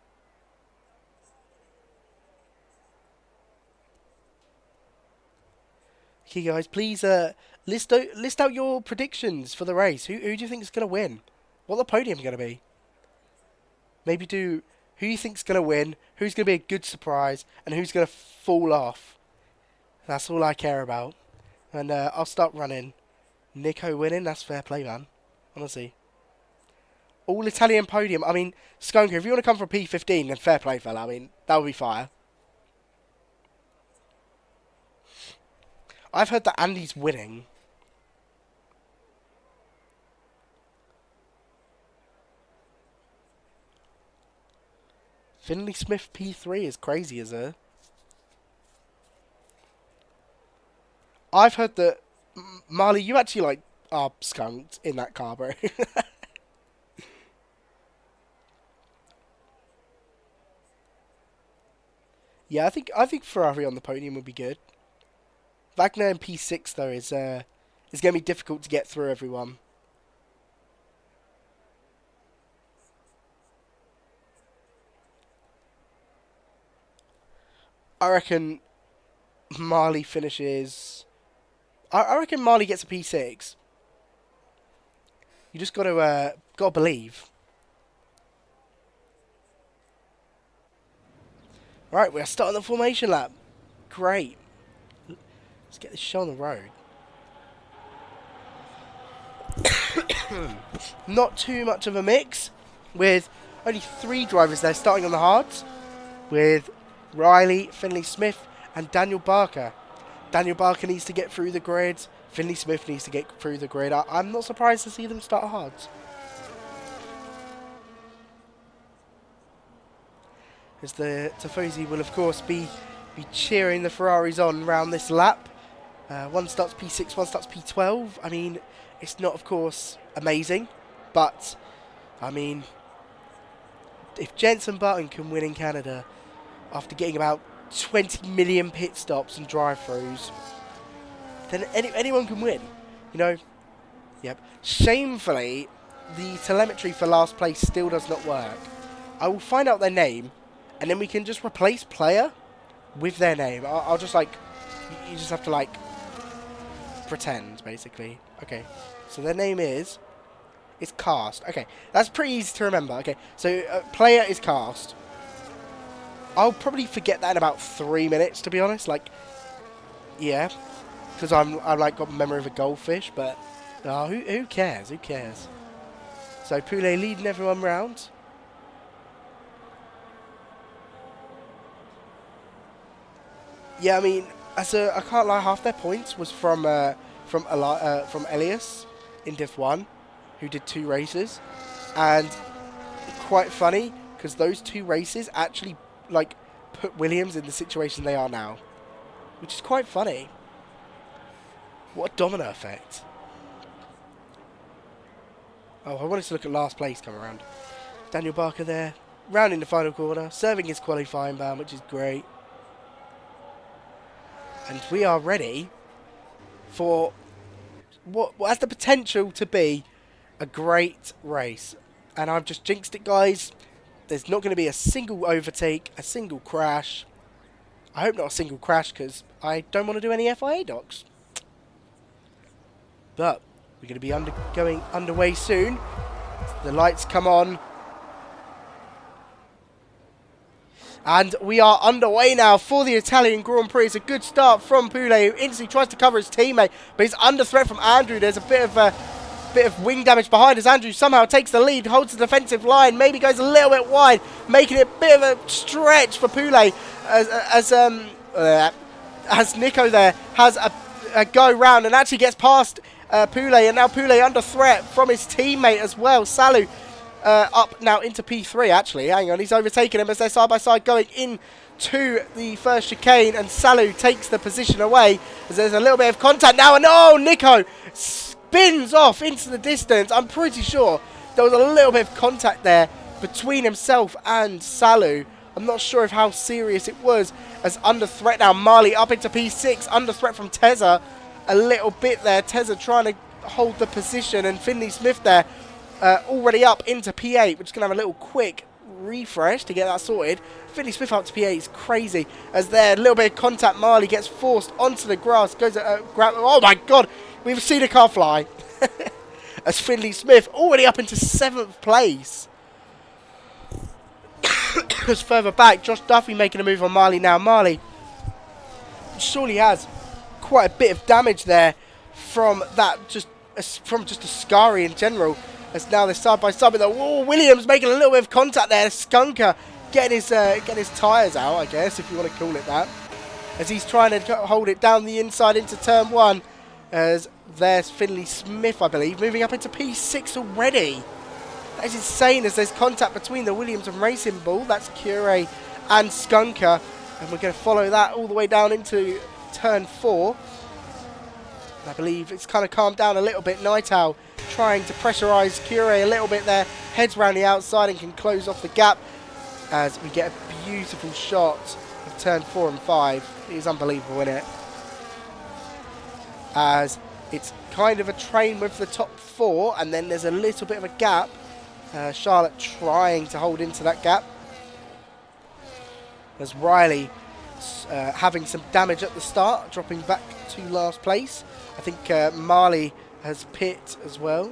Okay, guys, please list out your predictions for the race. Who do you think is going to win? What the podium going to be? Maybe do who you think's going to win, who's going to be a good surprise, and who's going to fall off. That's all I care about. And I'll start running. Nico winning, that's fair play, man. Honestly. All Italian podium. I mean, Skunker, if you want to come from P15, then fair play, fella. I mean, That would be fire. I've heard that Andy's winning. Finlay Smith P3 is crazy, is it? I've heard that... Marley, you actually, like, are skunked in that car, bro. Yeah, I think Ferrari on the podium would be good. Wagner in P6 though is going to be difficult to get through everyone. I reckon Marley finishes. I reckon Marley gets a P6. You just got to believe. Right, we're starting the formation lap. Great. Let's get this show on the road. Not too much of a mix, with only 3 drivers there starting on the hards, with Riley, Finlay Smith and Daniel Barker. Daniel Barker needs to get through the grid. Finlay Smith needs to get through the grid. I'm not surprised to see them start hards. As the Tifosi will of course be cheering the Ferraris on round this lap. One starts P6, one starts P12. I mean, it's not, of course, amazing, but, I mean, if Jenson Button can win in Canada after getting about 20 million pit stops and drive-throughs, then anyone can win, you know? Yep. Shamefully, the telemetry for last place still does not work. I will find out their name, and then we can just replace player with their name. I'll just, like, you just have to, like, pretend, basically. Okay, so their name is... It's Cast. Okay, that's pretty easy to remember. Okay, so player is Cast. I'll probably forget that in about 3 minutes, to be honest. Like, yeah, because I'm like got memory of a goldfish. But who cares? Who cares? So Poulet leading everyone round. Yeah, I mean, I can't lie. Half their points was from Elias in Div 1, who did 2 races, and quite funny because those 2 races actually like put Williams in the situation they are now, which is quite funny. What a domino effect! Oh, I wanted to look at last place come around. Daniel Barker there, rounding the final corner, serving his qualifying ban, which is great. And we are ready for what has the potential to be a great race. And I've just jinxed it, guys. There's not going to be a single overtake, a single crash. I hope not a single crash, because I don't want to do any FIA docs. But we're going to be going underway soon. The lights come on. And we are underway now for the Italian Grand Prix. It's a good start from Poulet, who instantly tries to cover his teammate, but he's under threat from Andrew. There's a bit of wing damage behind as Andrew somehow takes the lead, holds the defensive line, maybe goes a little bit wide, making it a bit of a stretch for Poulet as Nico there has a go round and actually gets past Poulet, and now Poulet under threat from his teammate as well. Salu up now into P3 actually. Hang on, he's overtaken him as they're side by side going into the first chicane, and Salu takes the position away as there's a little bit of contact now, and oh, Nico spins off into the distance. I'm pretty sure there was a little bit of contact there between himself and Salu. I'm not sure of how serious it was, as under threat now. Marley up into P6, under threat from Tezza a little bit there. Tezza trying to hold the position, and Finlay Smith there already up into P8. We're just going to have a little quick refresh to get that sorted. Finlay Smith up to P8 is crazy, as there a little bit of contact. Marley gets forced onto the grass, goes grab. Oh my god, we've seen a car fly. As Finlay Smith already up into 7th place. Just further back, Josh Duffy making a move on Marley now. Marley surely has quite a bit of damage there from that, from just Ascari in general. As now they're side by side with the Williams making a little bit of contact there. Skunker getting his tyres out, I guess, if you want to call it that. As he's trying to hold it down the inside into turn 1. As there's Finlay Smith, I believe, moving up into P6 already. That is insane as there's contact between the Williams and Racing Bull. That's Curé and Skunker. And we're going to follow that all the way down into turn 4. I believe it's kind of calmed down a little bit. Night Owl trying to pressurise Curé a little bit there. Heads round the outside and can close off the gap as we get a beautiful shot of turn 4 and 5. It is unbelievable, isn't it? As it's kind of a train with the top 4 and then there's a little bit of a gap. Charlotte trying to hold into that gap. As Riley having some damage at the start, dropping back to last place. I think Marley has pit as well.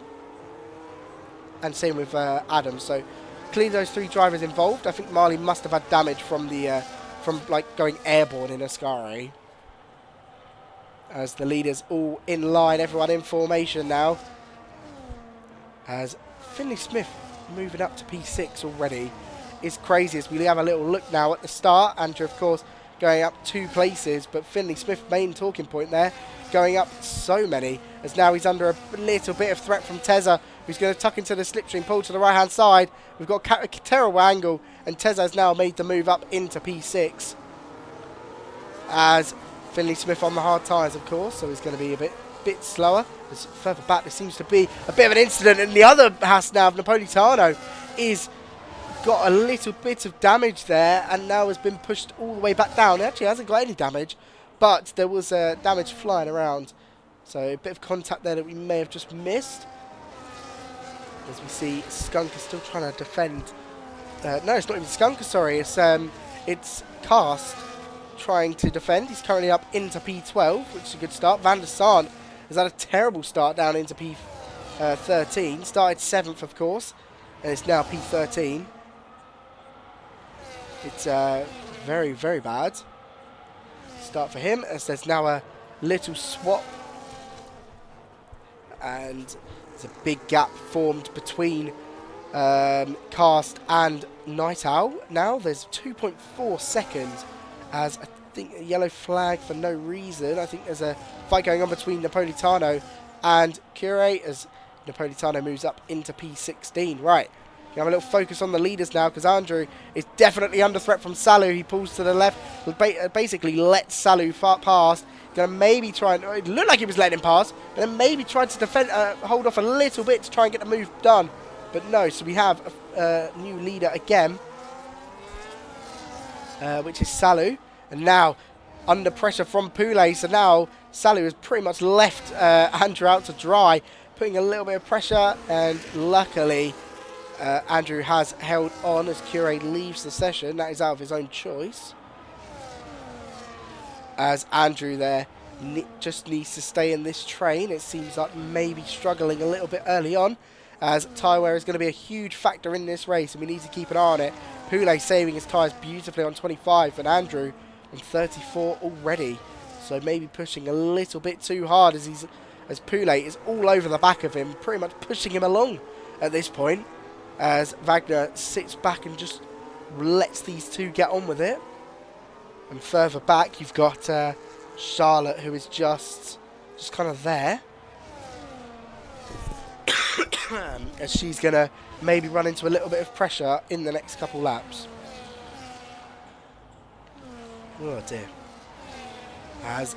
And same with Adam. So clearly those 3 drivers involved. I think Marley must have had damage from the from like going airborne in Ascari. As the leaders all in line, everyone in formation now. As Finlay Smith moving up to P6 already is crazy. As we have a little look now at the start. Andrew, of course, going up 2 places, but Finlay Smith, main talking point there, going up so many, as now he's under a little bit of threat from Tezza, who's going to tuck into the slipstream, pull to the right-hand side. We've got a terrible angle, and Tezza has now made the move up into P6. As Finlay Smith on the hard tyres, of course, so he's going to be a bit slower. As further back, there seems to be a bit of an incident, and the other Haas now of Napolitano is got a little bit of damage there and now has been pushed all the way back down. It actually hasn't got any damage, but there was damage flying around. So a bit of contact there that we may have just missed. As we see Skunker still trying to defend. No, it's not even Skunker, sorry. It's Cast trying to defend. He's currently up into P12, which is a good start. Van der Saan has had a terrible start down into P13. Started 7th, of course, and it's now P13. It's very, very bad start for him, as there's now a little swap. And there's a big gap formed between Cast and Night Owl. Now there's 2.4 seconds, as I think a yellow flag for no reason. I think there's a fight going on between Napolitano and Curé, as Napolitano moves up into P16. Right. You have a little focus on the leaders now, because Andrew is definitely under threat from Salu. He pulls to the left, basically lets Salu past. Going to maybe try and... It looked like he was letting him pass, but then maybe tried to defend, hold off a little bit to try and get the move done. But no, so we have a new leader again, which is Salu. And now, under pressure from Poulet, so now Salu has pretty much left Andrew out to dry, putting a little bit of pressure, and luckily... Andrew has held on as Curé leaves the session. That is out of his own choice. As Andrew there just needs to stay in this train. It seems like maybe struggling a little bit early on, as tyre wear is going to be a huge factor in this race, and we need to keep an eye on it. Poulet saving his tyres beautifully on 25, and Andrew on 34 already. So maybe pushing a little bit too hard, as Poulet is all over the back of him, pretty much pushing him along at this point. As Wagner sits back and just lets these two get on with it. And further back, you've got Charlotte, who is just kind of there. As she's going to maybe run into a little bit of pressure in the next couple laps. Oh dear. As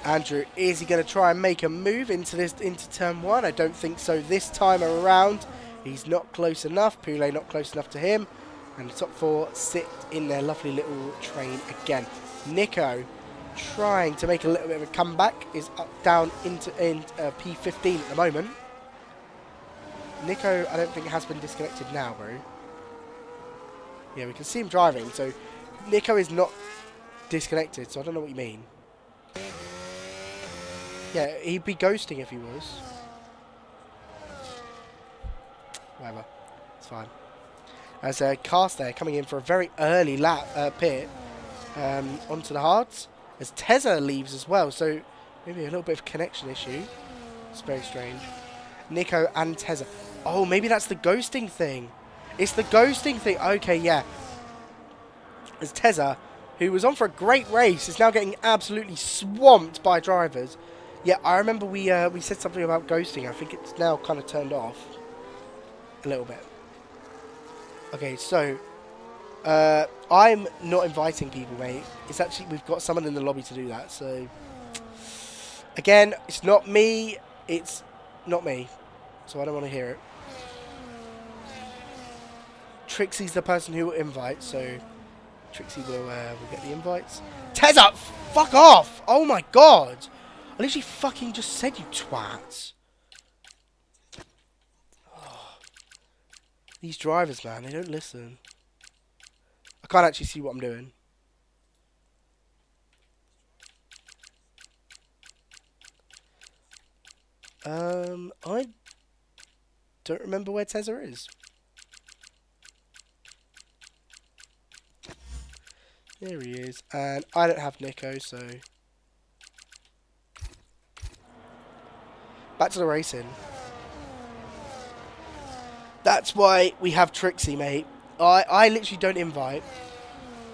Andrew, is he going to try and make a move into turn 1? I don't think so this time around. He's not close enough. Poulet not close enough to him. And the top 4 sit in their lovely little train again. Nico trying to make a little bit of a comeback. Is up down into P15 at the moment. Nico, I don't think has been disconnected now, bro. Yeah, we can see him driving. So Nico is not disconnected. So I don't know what you mean. Yeah, he'd be ghosting if he was. Whatever, it's fine. As Cast there coming in for a very early lap pit onto the hards, as Tezza leaves as well, so maybe a little bit of connection issue. It's very strange. Nico and Tezza. Oh, maybe that's the ghosting thing. It's the ghosting thing. Okay, yeah. as Tezza, who was on for a great race, is now getting absolutely swamped by drivers. Yeah, I remember we said something about ghosting. I think it's now kind of turned off a little bit. Okay, so I'm not inviting people, mate. It's actually, we've got someone in the lobby to do that. So again, it's not me. It's not me. So I don't want to hear it. Trixie's the person who will invite, so Trixie will get the invites. Tezza, fuck off! Oh my god! I literally fucking just said, you twats. Oh. These drivers, man, they don't listen. I can't actually see what I'm doing. I don't remember where Tezza is. There he is, and I don't have Nico, so back to the racing. That's why we have Trixie, mate. I literally don't invite,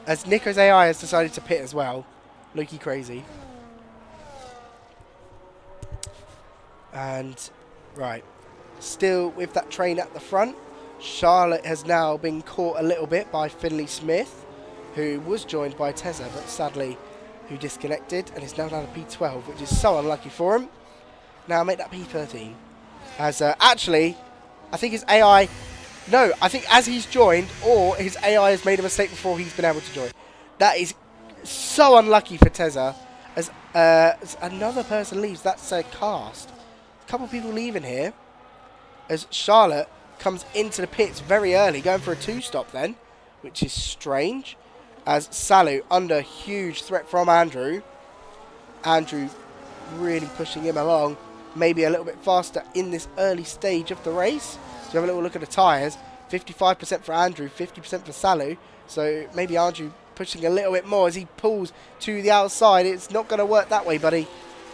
as Nico's AI has decided to pit as well. Loki crazy. And right, still with that train at the front, Charlotte has now been caught a little bit by Finlay Smith, who was joined by Tezza, but sadly who disconnected and is now down to P12, which is so unlucky for him. Now make that P13. As actually, I think his AI, no, I think as he's joined, or his AI has made a mistake before he's been able to join. That is so unlucky for Tezza. As another person leaves, that's a cast. A couple of people leaving here. As Charlotte comes into the pits very early, going for a 2-stop then, which is strange. As Salu under huge threat from Andrew. Andrew really pushing him along, maybe a little bit faster in this early stage of the race. So have a little look at the tyres. 55% for Andrew, 50% for Salu. So maybe Andrew pushing a little bit more as he pulls to the outside. It's not going to work that way, buddy,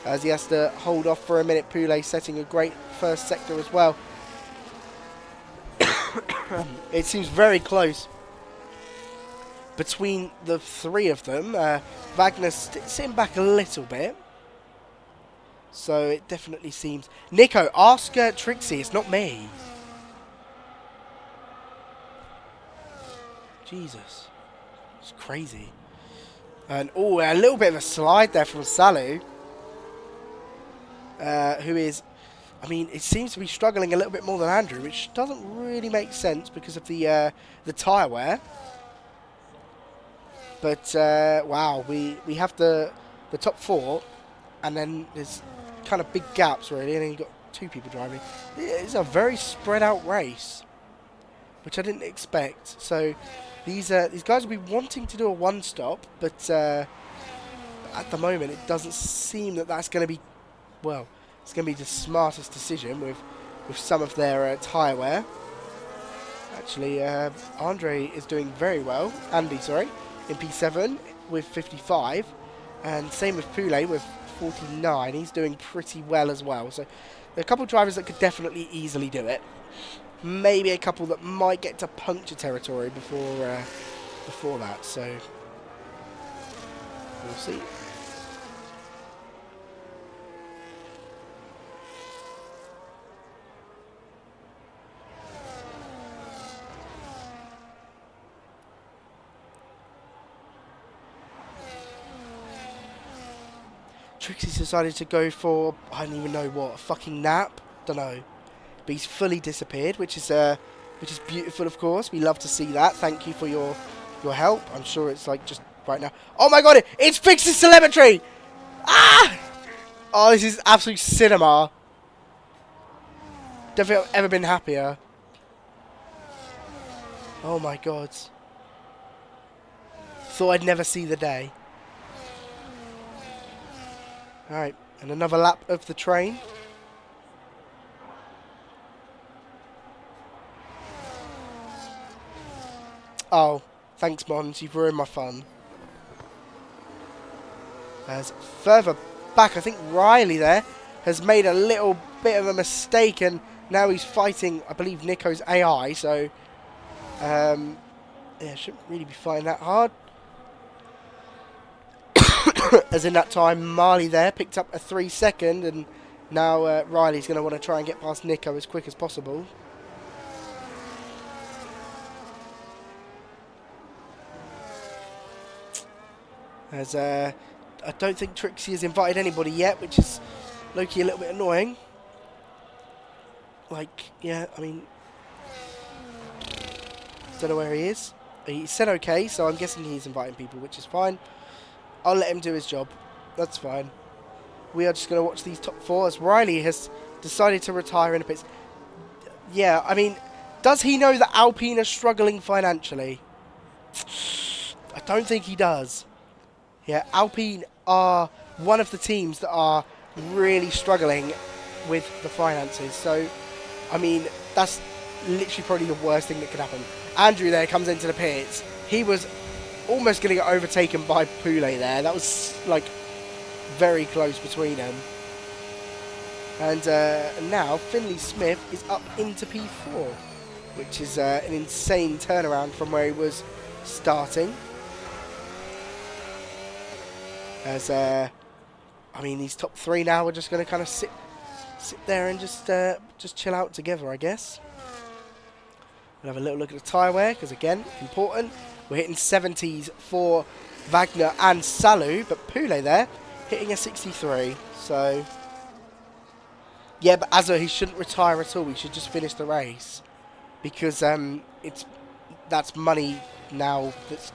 as he has to hold off for a minute. Poulet setting a great first sector as well. It seems very close between the three of them. Wagner sitting back a little bit. So it definitely seems... Nico, ask Trixie. It's not me. Jesus. It's crazy. And, oh, a little bit of a slide there from Salu. Who is... I mean, it seems to be struggling a little bit more than Andrew, which doesn't really make sense because of the tyre wear. But, wow, we have the top four, and then there's kind of big gaps, really, and then you've got two people driving. It's a very spread out race, which I didn't expect. So these guys will be wanting to do a one-stop, but at the moment it doesn't seem that that's going to be, well, it's going to be the smartest decision with some of their tyre wear. Actually, Andre is doing very well. Andy, sorry, in P7 with 55, and same with Poulet with 49. He's doing pretty well as well. So there are a couple of drivers that could definitely easily do it. Maybe a couple that might get to puncture territory before that. So we'll see. Trixie's decided to go for, I don't even know what, a fucking nap? Don't know. But he's fully disappeared, which is beautiful, of course. We love to see that. Thank you for your help. I'm sure it's like just right now. Oh my god, it's Fix's telemetry! Ah! Oh, this is absolute cinema. Don't think I've ever been happier. Oh my god. Thought I'd never see the day. Alright, and another lap of the train. Oh, thanks, Mons. You've ruined my fun. As further back, I think Riley there has made a little bit of a mistake, and now he's fighting, I believe, Nico's AI. So, yeah, shouldn't really be fighting that hard. As in that time, Marley there picked up a 3-second, and now Riley's going to want to try and get past Nico as quick as possible. As I don't think Trixie has invited anybody yet, which is low-key a little bit annoying. Like, yeah, I mean, don't know where he is. He said okay, so I'm guessing he's inviting people, which is fine. I'll let him do his job. That's fine. We are just going to watch these top 4 as Riley has decided to retire in the pits. Yeah, I mean, does he know that Alpine are struggling financially? I don't think he does. Yeah, Alpine are one of the teams that are really struggling with the finances. So, I mean, that's literally probably the worst thing that could happen. Andrew there comes into the pits. He was almost going to get overtaken by Poulet there. That was, like, very close between them. And now Finlay Smith is up into P4, which is an insane turnaround from where he was starting. As, I mean, these top 3 now are just going to kind of sit there and just chill out together, I guess. We'll have a little look at the tyre wear, because again, important. We're hitting 70s for Wagner and Salou, but Poulet there hitting a 63. So, yeah, but Azza, he shouldn't retire at all. He should just finish the race, because that's money now that's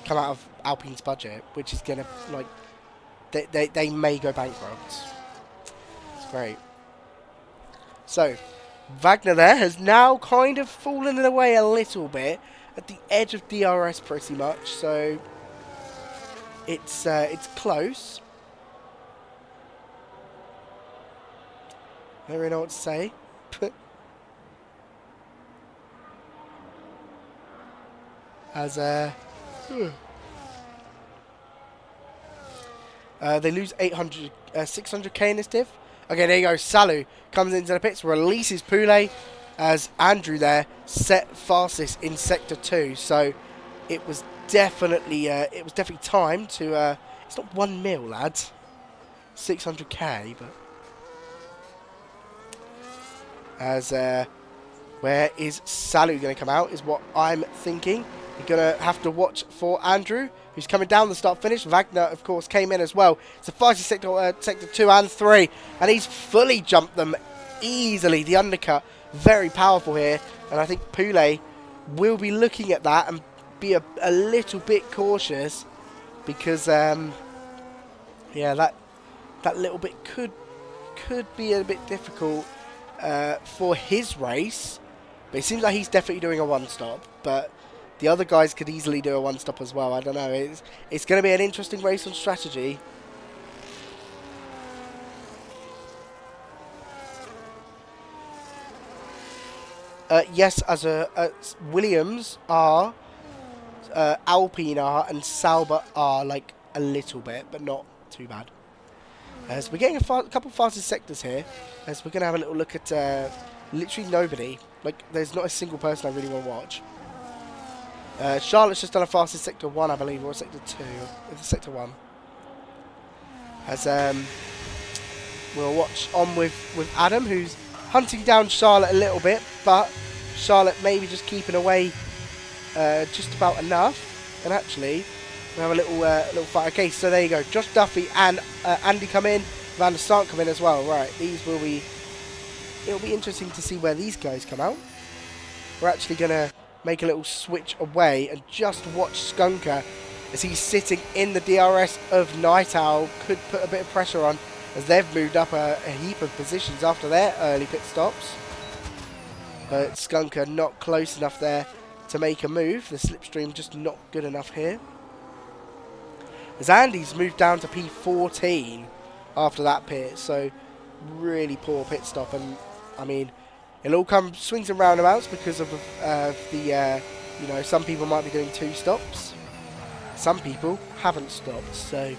come out of Alpine's budget, which is gonna, like, they may go bankrupt. It's great. So, Wagner there has now kind of fallen away a little bit at the edge of DRS pretty much, so it's close. I don't really know what to say. As they lose 600k in this div. Okay, there you go. Salou comes into the pits, releases Poulet, as Andrew there set fastest in sector 2. So it was definitely time to. It's not 1 mil, lads. 600k, but as where is Salou going to come out? Is what I'm thinking. You're going to have to watch for Andrew, who's coming down the start-finish. Wagner, of course, came in as well. It's a fastest sector 2 and 3, and he's fully jumped them easily. The undercut, very powerful here, and I think Poulet will be looking at that and be a little bit cautious, because, yeah, that little bit could be a bit difficult for his race. But it seems like he's definitely doing a one-stop, but the other guys could easily do a one-stop as well. I don't know. It's going to be an interesting race on strategy. Yes, as Williams are, Alpine are, and Sauber are, like, a little bit, but not too bad. As we're getting a couple fastest sectors here, as we're going to have a little look at literally nobody. Like, there's not a single person I really want to watch. Charlotte's just done a fastest sector 1, I believe, or sector 2. It's sector 1. As we'll watch on with Adam, who's hunting down Charlotte a little bit, but Charlotte maybe just keeping away just about enough. And actually, we'll have a little fight. Okay, so there you go. Josh Duffy and Andy come in. Van der Stark come in as well. Right, it'll be interesting to see where these guys come out. We're actually going to make a little switch away and just watch Skunker as he's sitting in the DRS of Night Owl. Could put a bit of pressure on, as they've moved up a heap of positions after their early pit stops. But Skunker not close enough there to make a move. The slipstream just not good enough here. As Andy's moved down to P14 after that pit, so really poor pit stop. And I mean, it'll all come swings and roundabouts because of the, you know, some people might be doing 2 stops. Some people haven't stopped, so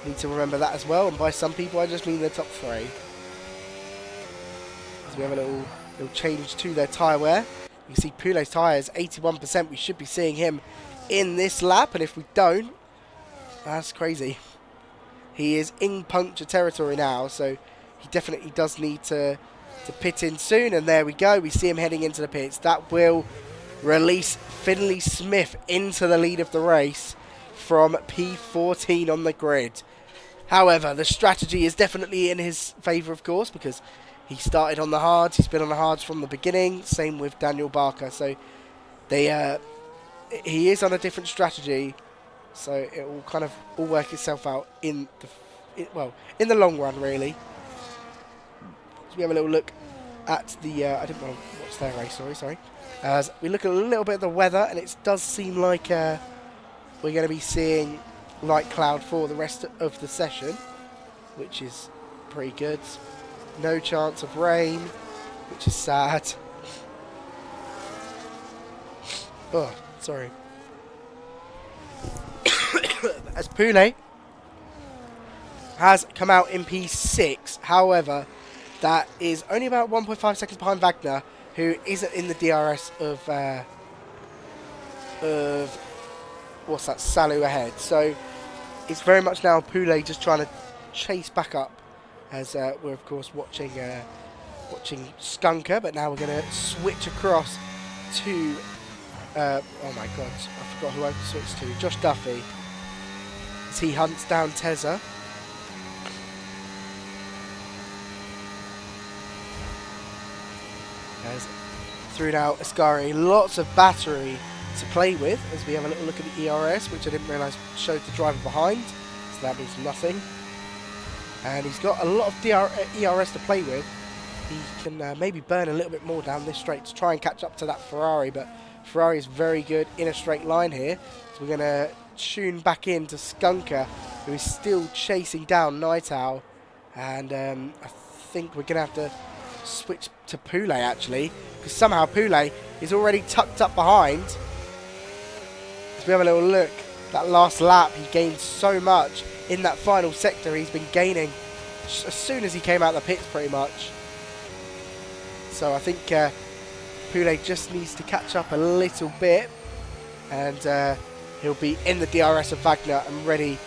need to remember that as well. And by some people, I just mean the top 3. As we have a little change to their tyre wear. You can see Poulet's tyre is 81%. We should be seeing him in this lap, and if we don't, that's crazy. he is in puncture territory now, so he definitely does need to pit in soon. And there we go. We see him heading into the pits. That will release Finlay Smith into the lead of the race from P14 on the grid. However, the strategy is definitely in his favour, of course, because he started on the hards. He's been on the hards from the beginning. Same with Daniel Barker. So he is on a different strategy. So it will kind of all work itself out in the long run, really. So we have a little look at the I didn't want to watch their race. Sorry. As we look at a little bit at the weather, and it does seem like we're going to be seeing light cloud for the rest of the session, which is pretty good. No chance of rain, which is sad. Oh, sorry. As Poulet has come out in P6, however, that is only about 1.5 seconds behind Wagner, who isn't in the DRS of what's that, Salou ahead. So it's very much now Poulet just trying to chase back up, as we're of course watching Skunker, but now we're going to switch across to oh my god, I forgot who I switched to. Josh Duffy, as he hunts down Tezza. As through now Ascari, lots of battery to play with, as we have a little look at the ERS, which I didn't realise showed the driver behind, so that means nothing. And he's got a lot of ERS to play with. He can maybe burn a little bit more down this straight to try and catch up to that Ferrari, but Ferrari is very good in a straight line here. So we're going to tune back into Skunker, who is still chasing down Night Owl. And I think we're going to have to switch to Poulet, actually, because somehow Poulet is already tucked up behind. As we have a little look, that last lap, he gained so much in that final sector. He's been gaining as soon as he came out of the pits, pretty much. So I think Poulet just needs to catch up a little bit, and he'll be in the DRS of Wagner and ready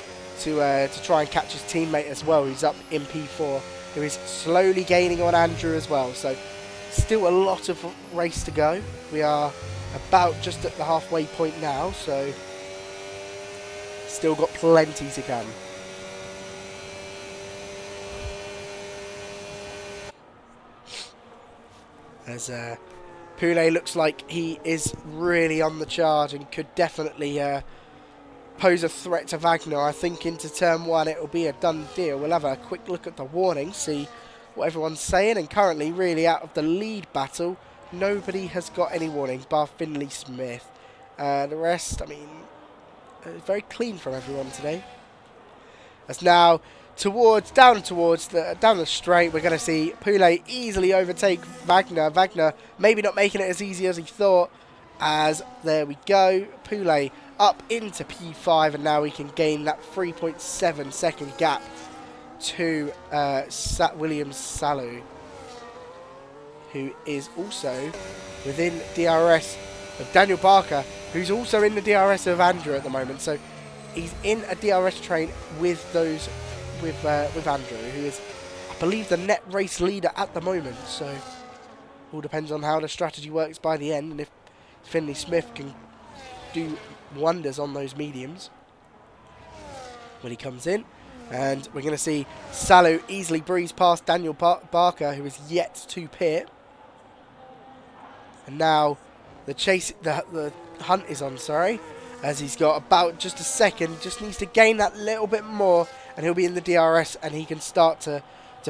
to try and catch his teammate as well, who's up in P4, who is slowly gaining on Andrew as well. So still a lot of race to go. We are about just at the halfway point now, so still got plenty to come. As Poulet looks like he is really on the charge and could definitely pose a threat to Wagner. I think into turn one it will be a done deal. We'll have a quick look at the warning, see what everyone's saying, and currently really out of the lead battle, nobody has got any warnings bar Finlay Smith. The rest, I mean, very clean from everyone today. As now down the straight, we're going to see Poulet easily overtake Wagner. Wagner maybe not making it as easy as he thought, as there we go. Poulet up into P5, and now we can gain that 3.7 second gap to Williams Salou, who is also within DRS of Daniel Barker, who's also in the DRS of Andrew at the moment. So he's in a DRS train with Andrew, who is, I believe, the net race leader at the moment. So all depends on how the strategy works by the end, and if Finlay Smith can do wonders on those mediums when he comes in. And we're going to see Salou easily breeze past Daniel Barker, who is yet to pit. And now the hunt is on, as he's got about just a second, just needs to gain that little bit more, and he'll be in the DRS, and he can start to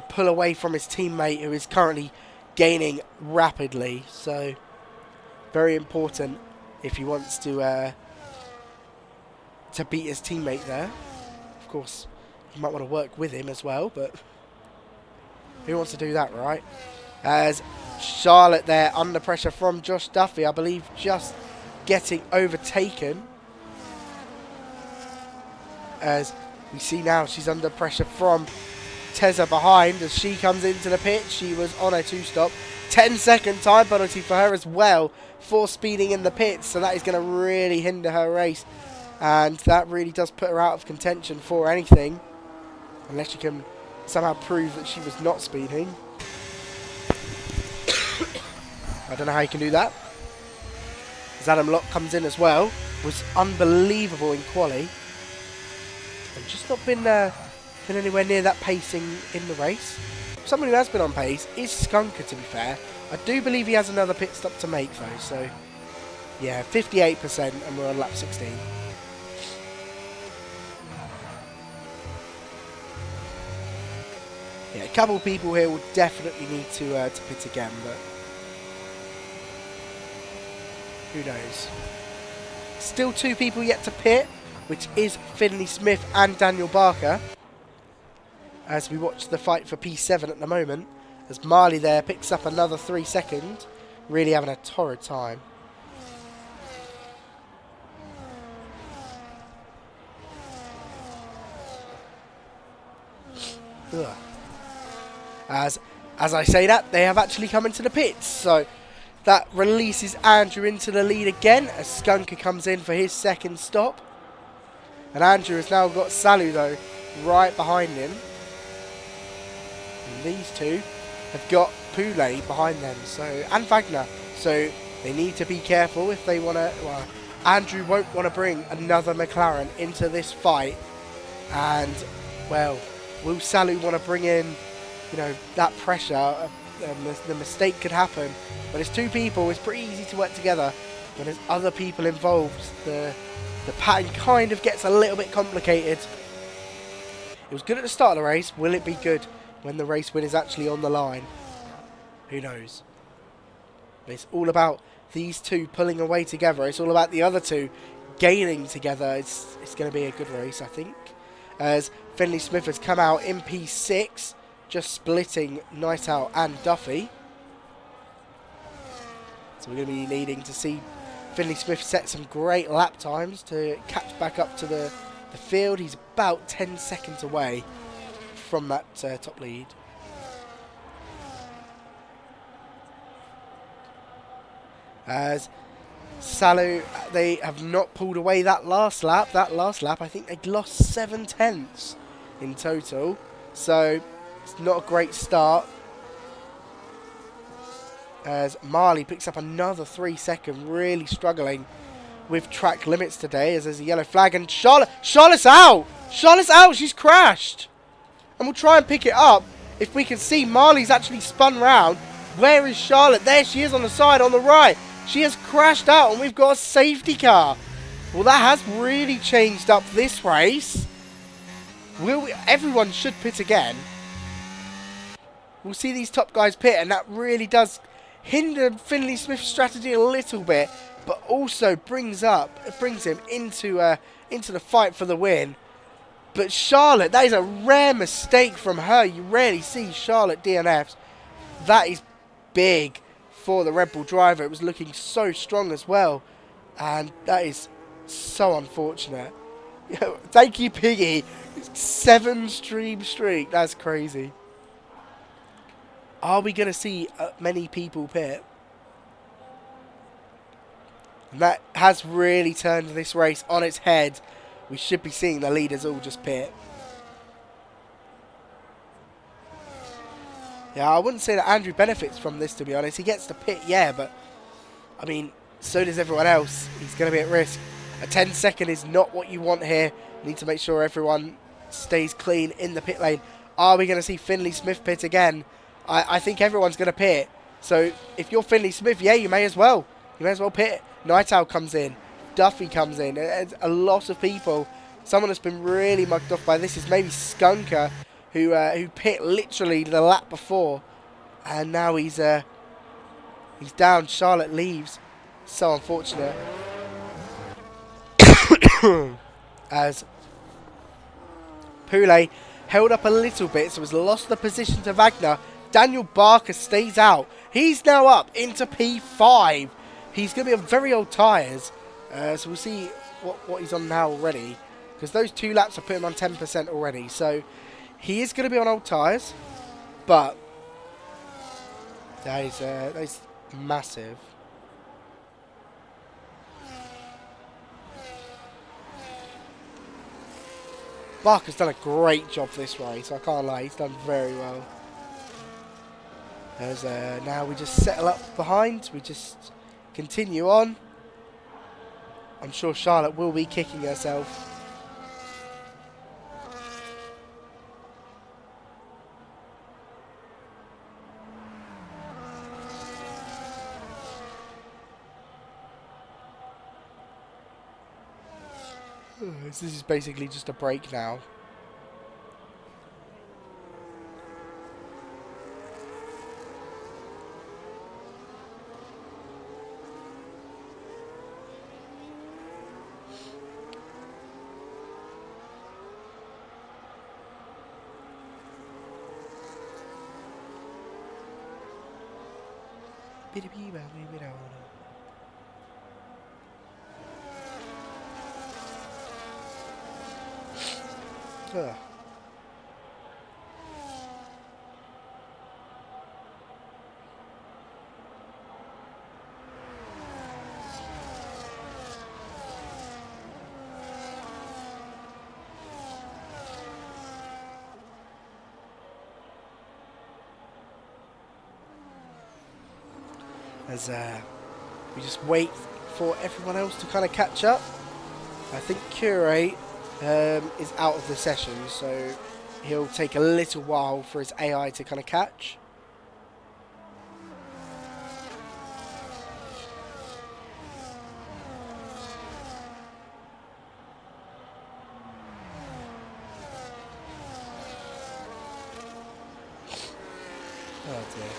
pull away from his teammate, who is currently gaining rapidly. So very important if he wants to beat his teammate there. Of course, you might want to work with him as well, but who wants to do that, right? As Charlotte there under pressure from Josh Duffy, I believe, just getting overtaken. As we see now, she's under pressure from Tezza behind as she comes into the pit. She was on a two-stop. 10-second time penalty for her as well for speeding in the pits, so that is going to really hinder her race, and that really does put her out of contention for anything. Unless you can somehow prove that she was not speeding. I don't know how you can do that. As Adam Locke comes in as well. Was unbelievable in quali. And just not been anywhere near that pacing in the race. Someone who has been on pace is Skunker, to be fair. I do believe he has another pit stop to make though, so yeah, 58% and we're on lap 16. Yeah, a couple of people here will definitely need to pit again, but who knows. Still 2 people yet to pit, which is Finlay Smith and Daniel Barker. As we watch the fight for P7 at the moment, as Marley there picks up another 3 seconds, really having a torrid time. Ugh. As I say that, they have actually come into the pits, so that releases Andrew into the lead again as Skunker comes in for his second stop. And Andrew has now got Salu though right behind him. And these two have got Poulet behind them, so, and Wagner, so they need to be careful if they want to. Well, Andrew won't want to bring another McLaren into this fight, and well, will Salu want to bring in, you know, that pressure? The mistake could happen. When it's 2 people, it's pretty easy to work together. When there's other people involved, the pattern kind of gets a little bit complicated. It was good at the start of the race. Will it be good when the race win is actually on the line? Who knows? But it's all about these 2 pulling away together. It's all about the other 2 gaining together. It's going to be a good race, I think. As Finlay Smith has come out in P6, just splitting Nightout and Duffy. So we're going to be needing to see Finlay Smith set some great lap times to catch back up to the field. He's about 10 seconds away from that top lead. As Salu, they have not pulled away that last lap. I think they lost 7 tenths in total. So it's not a great start. As Marley picks up another 3 seconds, really struggling with track limits today as there's a yellow flag. And Charlotte's out! Charlotte's out! She's crashed! And we'll try and pick it up if we can see Marley's actually spun round. Where is Charlotte? There she is on the side, on the right. She has crashed out and we've got a safety car. Well, that has really changed up this race. Everyone should pit again. We'll see these top guys pit, and that really does hinder Finlay Smith's strategy a little bit, but also brings him into the fight for the win. But Charlotte, that is a rare mistake from her. You rarely see Charlotte DNFs. That is big for the Red Bull driver. It was looking so strong as well, and that is so unfortunate. Thank you, Piggy. 7 stream streak. That's crazy. Are we going to see many people pit? And that has really turned this race on its head. We should be seeing the leaders all just pit. Yeah, I wouldn't say that Andrew benefits from this, to be honest. He gets to pit, yeah, but I mean, so does everyone else. He's going to be at risk. A 10-second is not what you want here. You need to make sure everyone stays clean in the pit lane. Are we going to see Finlay Smith pit again? I think everyone's going to pit. So if you're Finlay Smith, yeah, you may as well. You may as well pit. Night Owl comes in. Duffy comes in. There's a lot of people. Someone that's been really mugged off by this is maybe Skunker, who pit literally the lap before, and now he's down. Charlotte leaves. So unfortunate. As Poulet held up a little bit, so has lost the position to Wagner. Daniel Barker stays out. He's now up into P5. He's going to be on very old tyres. So we'll see what he's on now already, because those 2 laps have put him on 10% already. So he is going to be on old tyres, but that is massive. Barker's done a great job this race, I can't lie, he's done very well. As now we just settle up behind, we just continue on. I'm sure Charlotte will be kicking herself. This is basically just a break now. As we just wait for everyone else to kind of catch up. I think Curate is out of the session, so he'll take a little while for his AI to kind of catch. Oh dear.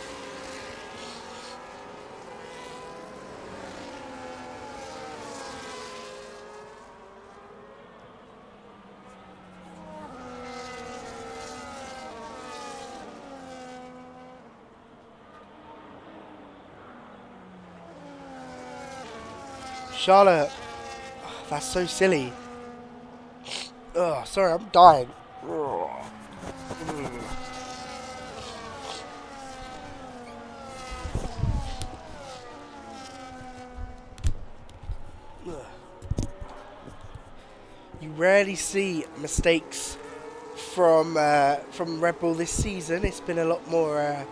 Charlotte, oh, that's so silly. Oh, sorry, I'm dying. You rarely see mistakes from Red Bull this season. It's been a lot more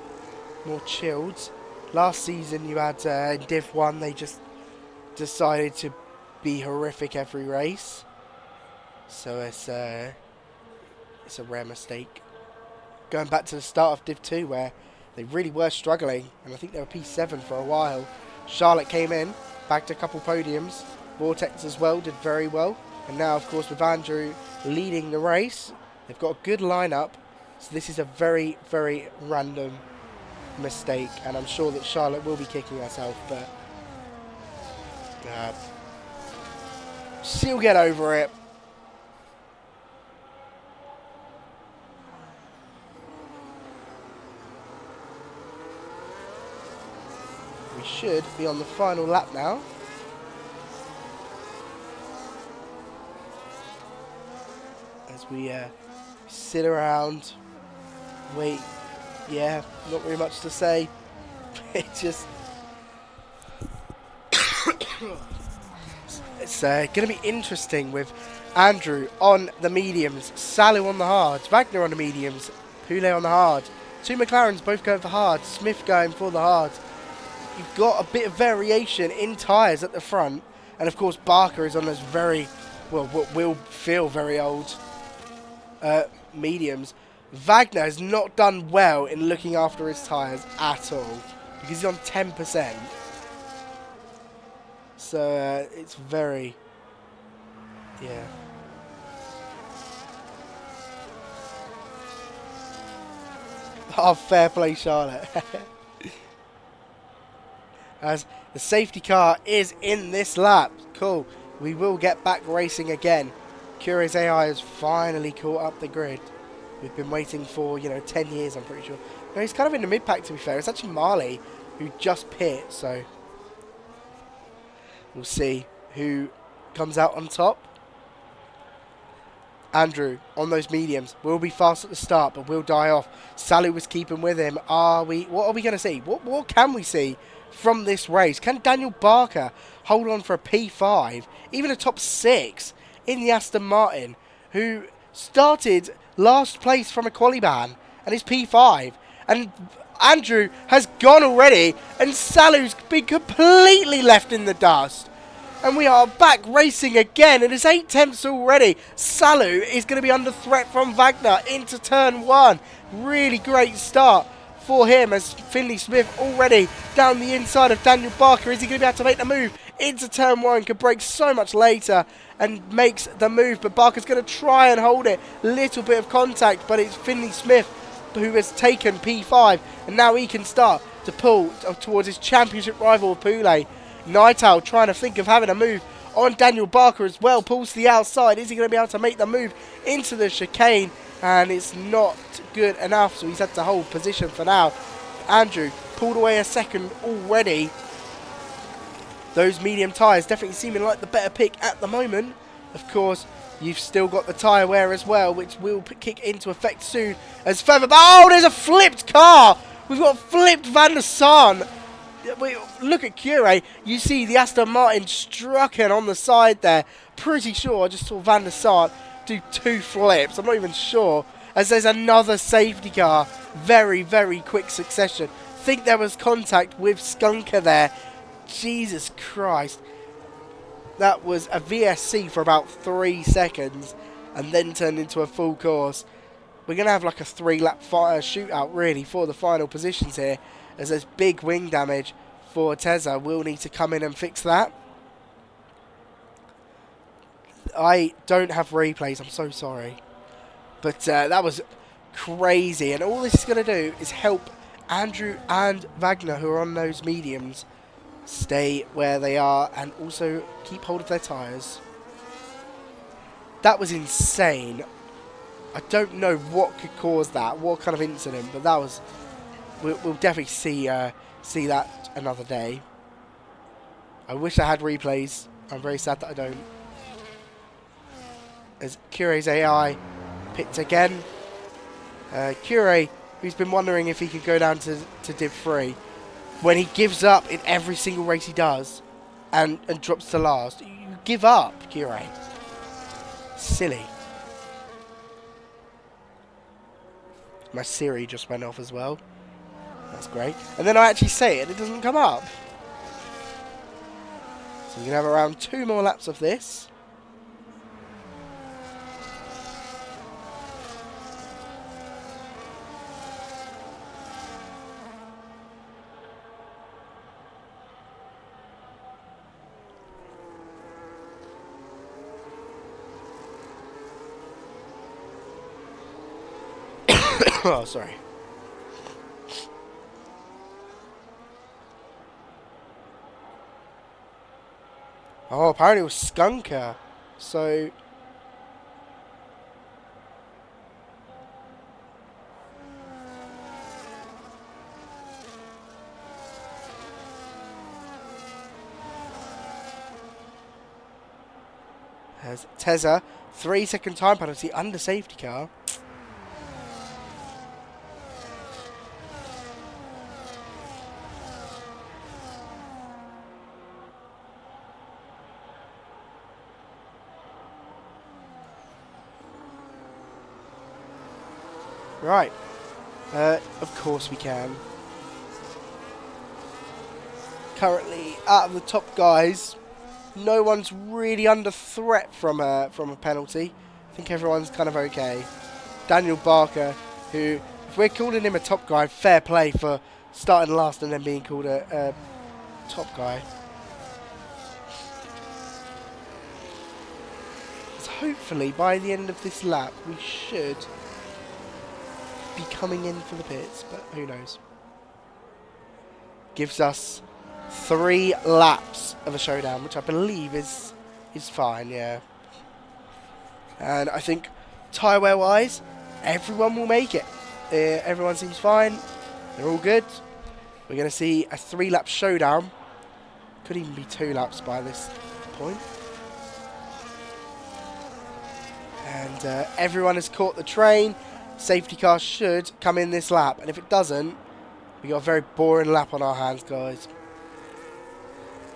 chilled. Last season you had in Div 1 they just decided to be horrific every race, so it's a rare mistake. Going back to the start of Div 2 where they really were struggling, and I think they were P7 for a while. Charlotte came in, bagged a couple podiums, Vortex as well did very well, and now of course with Andrew leading the race, they've got a good lineup, so this is a very, very random mistake, and I'm sure that Charlotte will be kicking herself, but she'll get over it. We should be on the final lap now. As we sit around, wait. Yeah, not very much to say. It's just it's going to be interesting with Andrew on the mediums, Salu on the hards, Wagner on the mediums, Poulet on the hard. Two McLarens both going for hard, Smith going for the hard. You've got a bit of variation in tyres at the front, and of course Barker is on those very, well, what will feel very old mediums. Wagner has not done well in looking after his tyres at all, because he's on 10%. So it's very, yeah. Oh, fair play, Charlotte. As the safety car is in this lap. Cool. We will get back racing again. Curious AI has finally caught up the grid. We've been waiting for, 10 years, I'm pretty sure. No, he's kind of in the mid-pack, to be fair. It's actually Marley who just pit, so we'll see who comes out on top. Andrew, on those mediums, will be fast at the start, but will die off. Sally was keeping with him. What are we going to see? What can we see from this race? Can Daniel Barker hold on for a P5, even a top 6 in the Aston Martin, who started last place from a quali ban and is P5. And Andrew has gone already, and Salu's been completely left in the dust. And we are back racing again, and it's 8 tenths already. Salu is going to be under threat from Wagner into turn 1. Really great start for him as Finlay Smith already down the inside of Daniel Barker. Is he going to be able to make the move into turn 1? Could break so much later and makes the move, but Barker's going to try and hold it. Little bit of contact, but it's Finlay Smith who has taken P5, and now he can start to pull towards his championship rival Poulet. Night Owl trying to think of having a move on Daniel Barker as well. Pulls to the outside. Is he going to be able to make the move into the chicane? And it's not good enough, so he's had to hold position for now. Andrew pulled away a second already. Those medium tyres definitely seeming like the better pick at the moment. Of course, you've still got the tyre wear as well, which will kick into effect soon as further. Oh, there's a flipped car! We've got flipped Van der Saan. Look at Cure. You see the Aston Martin strucken on the side there. Pretty sure I just saw Van der Saan do 2 flips. I'm not even sure. As there's another safety car. Very, very quick succession. Think there was contact with Skunker there. Jesus Christ. That was a VSC for about 3 seconds and then turned into a full course. We're going to have like a 3-lap shootout really for the final positions here, as there's big wing damage for Tezza. We'll need to come in and fix that. I don't have replays, I'm so sorry. But that was crazy, and all this is going to do is help Andrew and Wagner, who are on those mediums, stay where they are and also keep hold of their tyres. That was insane. I don't know what could cause that, what kind of incident, but that was... We'll definitely see that another day. I wish I had replays. I'm very sad that I don't. As Cure's AI picked again. Cure, who's been wondering if he could go down to Div 3, when he gives up in every single race he does and drops to last. You give up, Cure. Silly. My Siri just went off as well. That's great. And then I actually say it and it doesn't come up. So we're going to have around 2 more laps of this. Oh, sorry. Oh, apparently it was Skunker. So... There's Tezza. 3-second time penalty under safety car. Right. Of course we can. Currently, out of the top guys, no one's really under threat from a penalty. I think everyone's kind of okay. Daniel Barker, who, if we're calling him a top guy, fair play for starting last and then being called a top guy. So hopefully, by the end of this lap, we should be coming in for the pits, but who knows. Gives us 3 laps of a showdown, which I believe is fine, yeah. And I think tyre wear wise, everyone will make it. Everyone seems fine. They're all good. We're going to see a 3-lap showdown. Could even be 2 laps by this point. And everyone has caught the train. Safety car should come in this lap, and if it doesn't, we got a very boring lap on our hands, guys.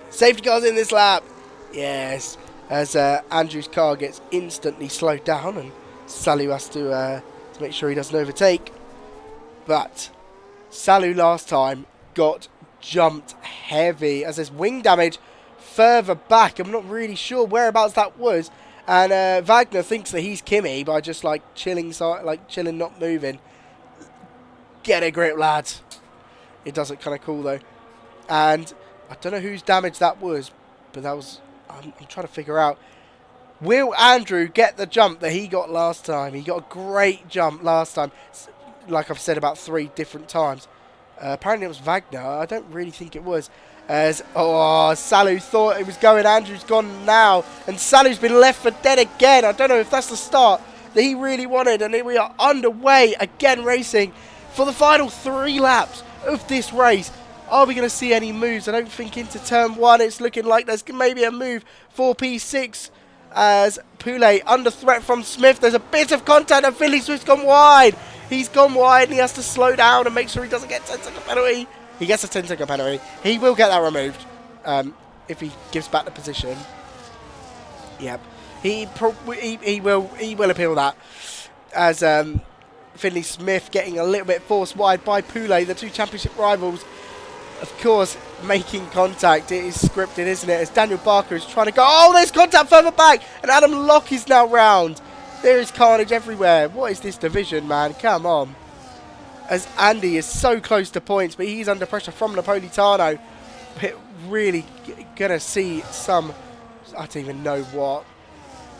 Safety car's in this lap. Yes, as Andrew's car gets instantly slowed down and Salu has to make sure he doesn't overtake. But Salu last time got jumped heavy as there's wing damage further back. I'm not really sure whereabouts that was. And Wagner thinks that he's Kimi by just like chilling, not moving. Get a grip, lads. It does look kind of cool though. And I don't know whose damage that was, but that was, I'm trying to figure out. Will Andrew get the jump that he got last time? He got a great jump last time, like I've said about 3 different times. Apparently it was Wagner. I don't really think it was. As Salu thought it was going. Andrew's gone now, and Salu's been left for dead again. I don't know if that's the start that he really wanted, and we are underway again, racing for the final 3 laps of this race. Are we going to see any moves? I don't think into turn 1 it's looking like there's maybe a move for P6 as Poulet under threat from Smith. There's a bit of contact and Finlay Smith's gone wide. He's gone wide and he has to slow down and make sure he doesn't get 10-second penalty. He gets a 10-second penalty. He will get that removed if he gives back the position. Yep. He will appeal that as Finlay Smith getting a little bit forced wide by Poulet, the 2 championship rivals. Of course, making contact. It is scripted, isn't it? As Daniel Barker is trying to go. Oh, there's contact further back. And Adam Locke is now round. There is carnage everywhere. What is this division, man? Come on. As Andy is so close to points, but he's under pressure from Napolitano. Really going to see some, I don't even know what.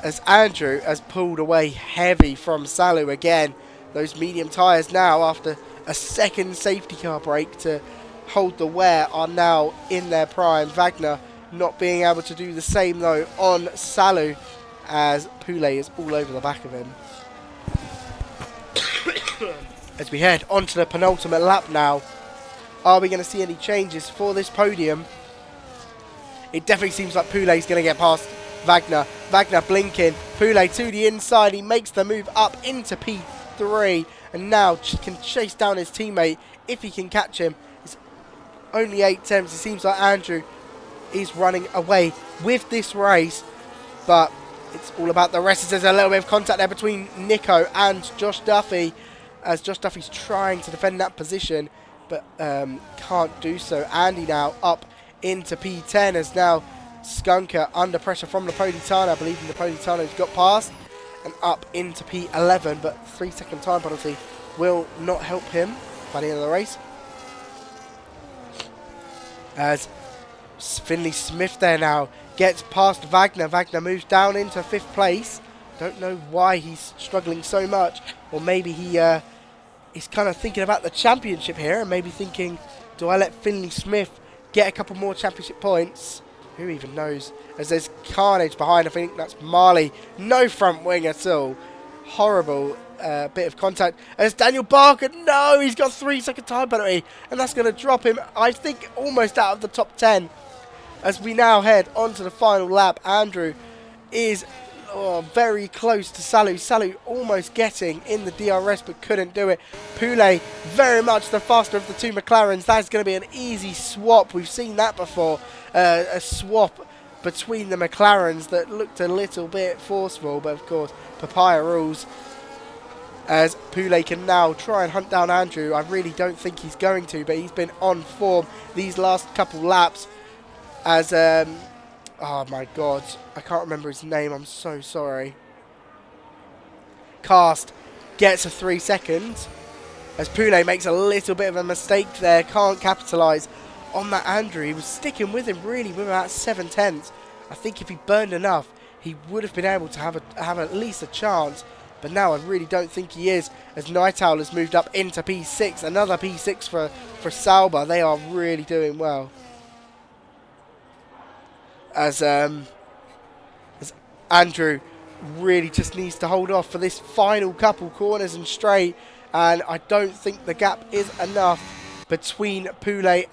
As Andrew has pulled away heavy from Salu again. Those medium tyres now, after a second safety car break to hold the wear, are now in their prime. Wagner not being able to do the same though on Salu, as Poulet is all over the back of him. As we head onto the penultimate lap now, are we going to see any changes for this podium? It definitely seems like Poulet's going to get past Wagner. Wagner blinking, Poulet to the inside, he makes the move up into P3 and now can chase down his teammate if he can catch him. Only 8 attempts. It seems like Andrew is running away with this race, but it's all about the rest. There's a little bit of contact there between Nico and Josh Duffy, as Josh Duffy's trying to defend that position, but can't do so. Andy now up into P10 as now Skunker under pressure from Napolitano. I believe Napolitano's got past and up into P11, but 3-second time penalty will not help him by the end of the race. As Finlay Smith there now gets past Wagner. Wagner moves down into 5th place. Don't know why he's struggling so much. Or maybe he is kind of thinking about the championship here and maybe thinking, do I let Finlay Smith get a couple more championship points? Who even knows? As there's carnage behind. I think that's Marley. No front wing at all. Horrible bit of contact. As Daniel Barker, no, he's got 3-second time penalty, and that's going to drop him, I think, almost out of the top 10. As we now head onto the final lap, Andrew is very close to Salu. Salu almost getting in the DRS but couldn't do it. Poulet very much the faster of the 2 McLarens. That's going to be an easy swap. We've seen that before. A swap between the McLarens that looked a little bit forceful, but of course papaya rules. As Poulet can now try and hunt down Andrew. I really don't think he's going to, but he's been on form these last couple laps. As, oh my god, I can't remember his name, I'm so sorry. Cast gets a 3 seconds. As Poulet makes a little bit of a mistake there, can't capitalise on that Andrew. He was sticking with him really with about 7/10. I think if he burned enough, he would have been able to have at least a chance. But now I really don't think he is, as Night Owl has moved up into P6. Another P6 for Sauber. They are really doing well. As Andrew really just needs to hold off for this final couple corners and straight. And I don't think the gap is enough between Poulet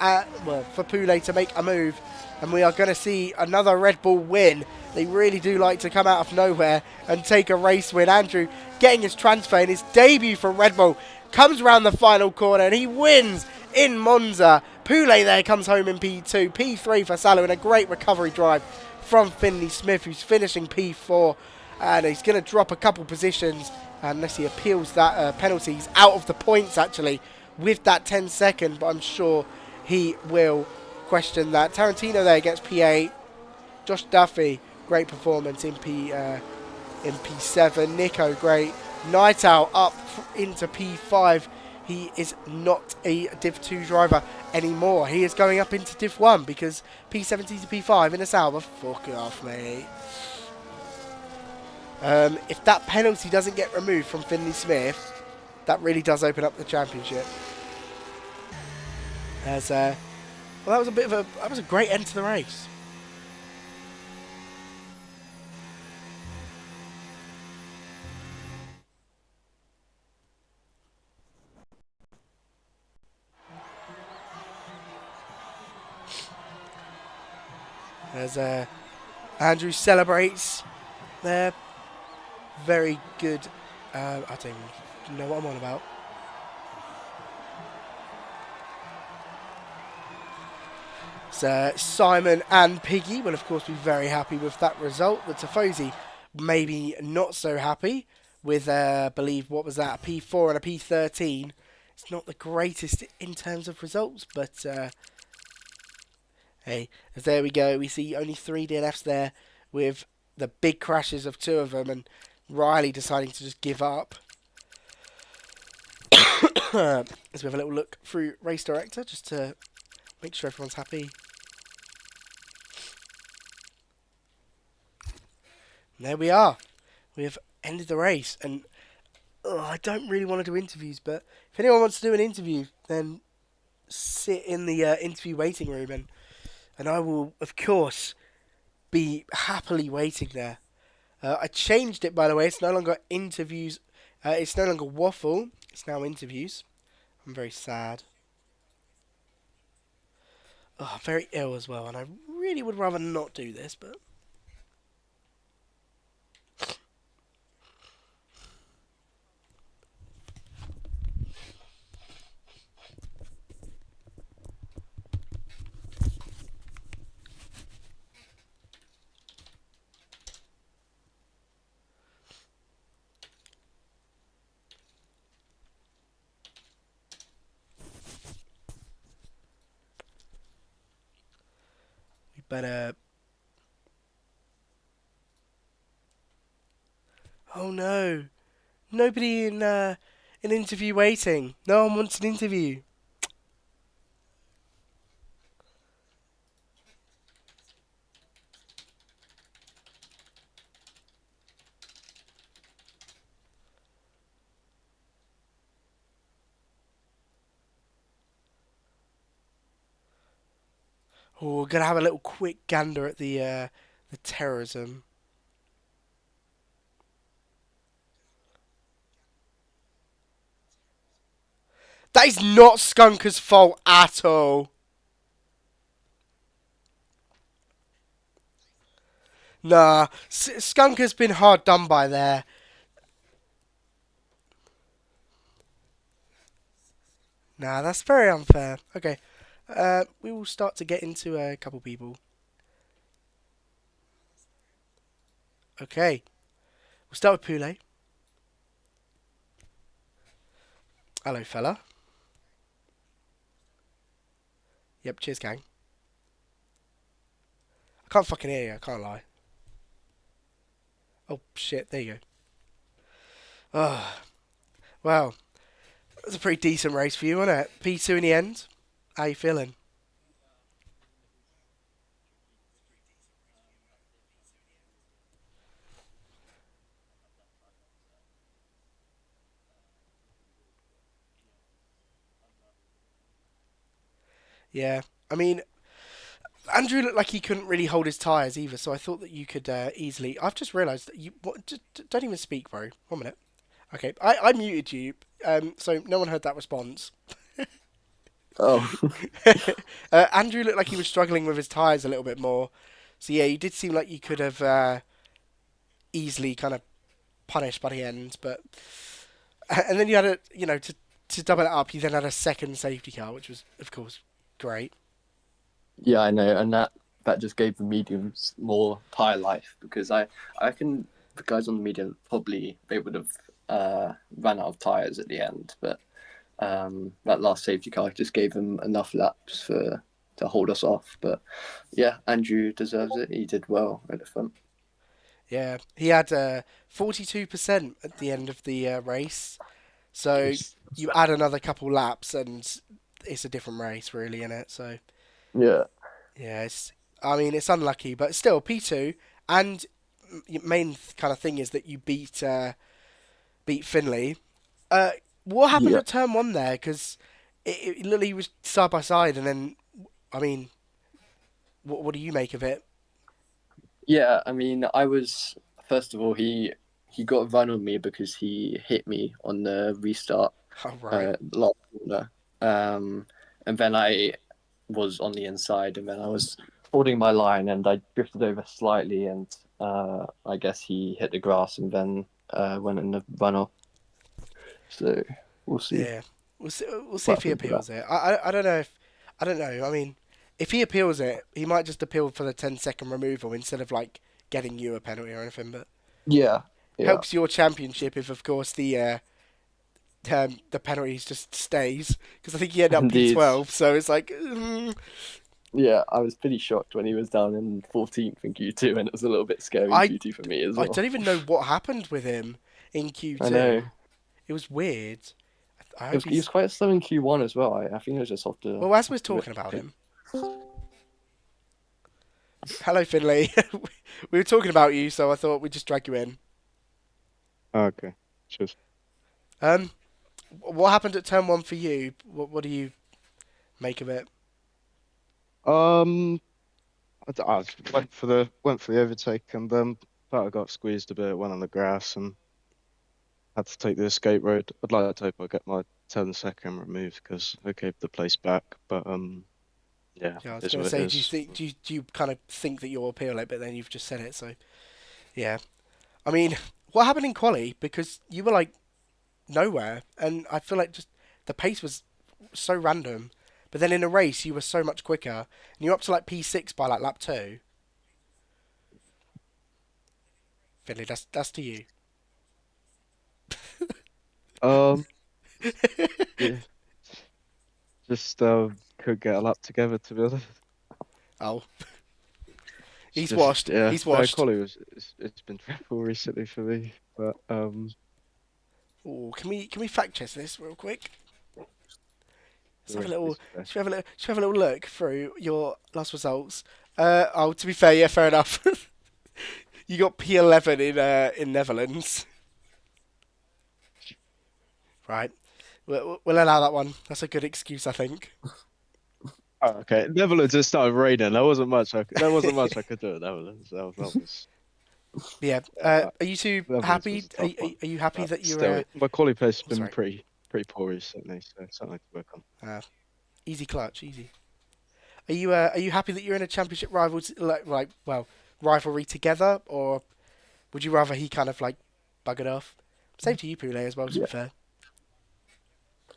for Poulet to make a move. And we are going to see another Red Bull win. They really do like to come out of nowhere and take a race win. Andrew getting his transfer in his debut for Red Bull. Comes around the final corner and he wins in Monza. Poulet there comes home in P2. P3 for Salu and a great recovery drive from Finlay Smith, who's finishing P4. And he's going to drop a couple positions unless he appeals that penalties out of the points, actually, with that 10-second. But I'm sure he will question that. Tarantino there gets P8. Josh Duffy, great performance in P7. Nico, great. Night Owl up into P5. He is not a Div 2 driver anymore. He is going up into Div 1 because P70 to P5 in a Sauber. Fuck off, mate. If that penalty doesn't get removed from Finlay Smith, that really does open up the championship. As well, that was a great end to the race. As Andrew celebrates there. Very good. I don't even know what I'm on about. So Simon and Piggy will of course be very happy with that result. The Tifosi maybe not so happy with, I believe, what was that, a P4 and a P13. It's not the greatest in terms of results, but hey, as there we go. We see only 3 DNFs there with the big crashes of 2 of them and Riley deciding to just give up. As we have a little look through Race Director just to make sure everyone's happy. And there we are. We have ended the race, and I don't really want to do interviews, but if anyone wants to do an interview, then sit in the interview waiting room, and I will, of course, be happily waiting there. I changed it, by the way. It's no longer interviews. It's no longer waffle. It's now interviews. I'm very sad. Oh, I'm very ill as well, and I really would rather not do this, but we better. Oh no! Nobody in an interview waiting. No one wants an interview. Oh, we're gonna have a little quick gander at the terrorism. That is not Skunker's fault at all. Nah, Skunker's been hard done by there. Nah, that's very unfair. Okay, we will start to get into a couple people. Okay, we'll start with Poulet. Hello, fella. Yep, cheers, gang. I can't fucking hear you. I can't lie. Oh shit, there you go. Oh, well, that was a pretty decent race for you, wasn't it? P2 in the end. How you feeling? Yeah, I mean, Andrew looked like he couldn't really hold his tyres either, so I thought that you could easily. I've just realised that you don't even speak, bro. 1 minute. Okay, I muted you, so no one heard that response. Oh, Andrew looked like he was struggling with his tyres a little bit more, so yeah, you did seem like you could have easily kind of punished by the end, but and then you had a to double it up, you then had a second safety car, which was of course great. yeah, I know, and that just gave the mediums more tire life because I can the guys on the medium probably they would have ran out of tyres at the end, but that last safety car just gave them enough laps to hold us off. But yeah, Andrew deserves it. He did well at the front. Yeah, he had 42% at the end of the race. So you add another couple laps, and it's a different race, really, in it. So Yeah, yeah, I mean, it's unlucky, but still P2. And your main kind of thing is that you beat Finlay. Uh, what happened yeah, at turn one there? Because it literally was side by side, and then I mean, what do you make of it? yeah. I mean, I was first of all he got a run on me because he hit me on the restart Oh right, last corner, and then I was on the inside, and then I was holding my line, and I drifted over slightly, and I guess he hit the grass, and then went in the runoff. So we'll see yeah. We'll see what if he happens with that. appeals it. I don't know if I don't know. I mean, if he appeals it, he might just appeal for the 10-second removal instead of like getting you a penalty or anything. But Yeah, yeah, helps your championship if, of course, the penalties just stays because I think he ended up indeed. P12. So it's like, Yeah, I was pretty shocked when he was down in 14th in Q2, and it was a little bit scary in I Q2 for me as I well. don't even know what happened with him in I know. Q2. It was weird. I It hope was, he was he's quite slow in Q1 as well. I think it was just well. As we're off the talking about pace. him, hello Finlay. We were talking about you, so I thought we'd just drag you in. Okay. Cheers. Um, what happened at turn one for you? What do you make of it? Um, I went for the overtake and thought I got squeezed a bit, went on the grass and had to take the escape road. I'd like to hope I get my 10-second removed because I gave the place back, but yeah, Yeah, I was is going to what it say, is. do you kind of think that you'll appeal it, but then you've just said it, so yeah. I mean, what happened in quali? Because you were like nowhere, and I feel like just the pace was so random. But then in a race, you were so much quicker, and you're up to like P6 by like lap two. Finley, that's to you. Um, yeah, just could get a lap together to be honest. Oh, It's he's just washed. yeah, He's no, washed. quali it's been dreadful recently for me, but Oh, can we fact check this real quick? Let's the have a rest little. is fair. Should we have a little look through your last results? Oh, to be fair, yeah, fair enough. You got P11 in Netherlands, right? We'll allow that one. That's a good excuse, I think. Oh, okay. Netherlands just started raining. There wasn't much I could do at Netherlands. That was Yeah. uh, Are you two Netherlands happy? was a tough one. Are you happy But that you're? still, my quality pace has Oh, been sorry. pretty poor recently, so something to work on. Uh, Easy clutch, easy. Are you happy that you're in a championship like well rivalry together, or would you rather he kind of like buggered off? Same to you, Poulet, as well. To be Yeah, fair.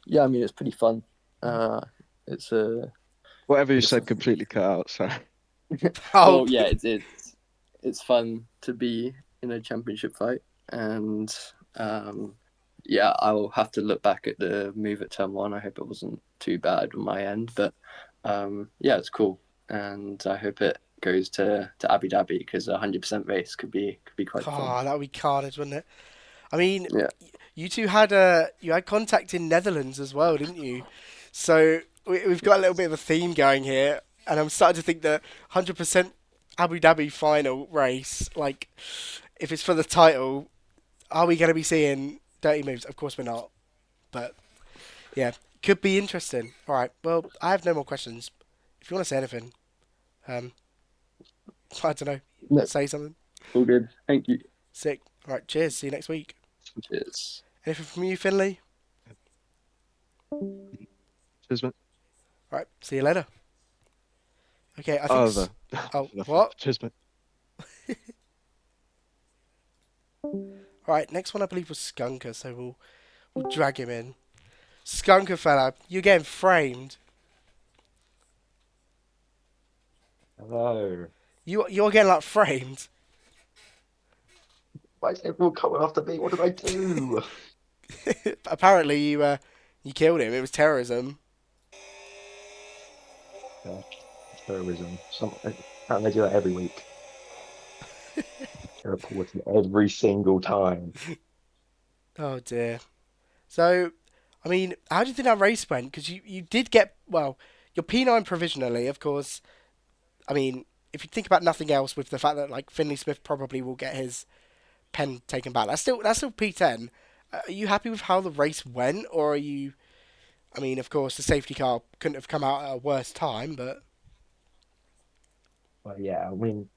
yeah. I mean, it's pretty fun. Uh, it's a Whatever you it's said completely cut out. So Oh, well, yeah. It's fun to be in a championship fight, and yeah, I'll have to look back at the move at turn one. I hope it wasn't too bad on my end, but yeah, it's cool, and I hope it goes to Abu Dhabi because a 100% race could be quite fun. oh, that would be carnage, wouldn't it? I mean, Yeah, you two had you had contact in Netherlands as well, didn't you? So we've got a little bit of a theme going here, and I'm starting to think that 100% Abu Dhabi final race, like if it's for the title, are we going to be seeing dirty moves? Of course we're not, but yeah, could be interesting. All right, well I have no more questions. If you want to say anything, um, I don't know, no, say something. all good. Thank you. Sick. All right, cheers. See you next week. Cheers. Anything from you, Finley? cheers, mate. All right, see you later. Okay, I think. Oh, the Oh, nothing. what? Cheers, mate. All right, next one I believe was Skunker, so we'll drag him in. Skunker fella, you're getting framed. Hello. You're getting like framed. Why is everyone coming after me? What did I do? Apparently, you killed him. It was terrorism. Uh, terrorism. Apparently they do that every week. They report it every single time. Oh dear. So, I mean, how do you think that race went? Because you did get, well, your P9 provisionally, of course. I mean, if you think about nothing else, with the fact that like Finlay Smith probably will get his pen taken back, that's still P10. Are you happy with how the race went, or are you? I mean, of course, the safety car couldn't have come out at a worse time, but But yeah, I mean,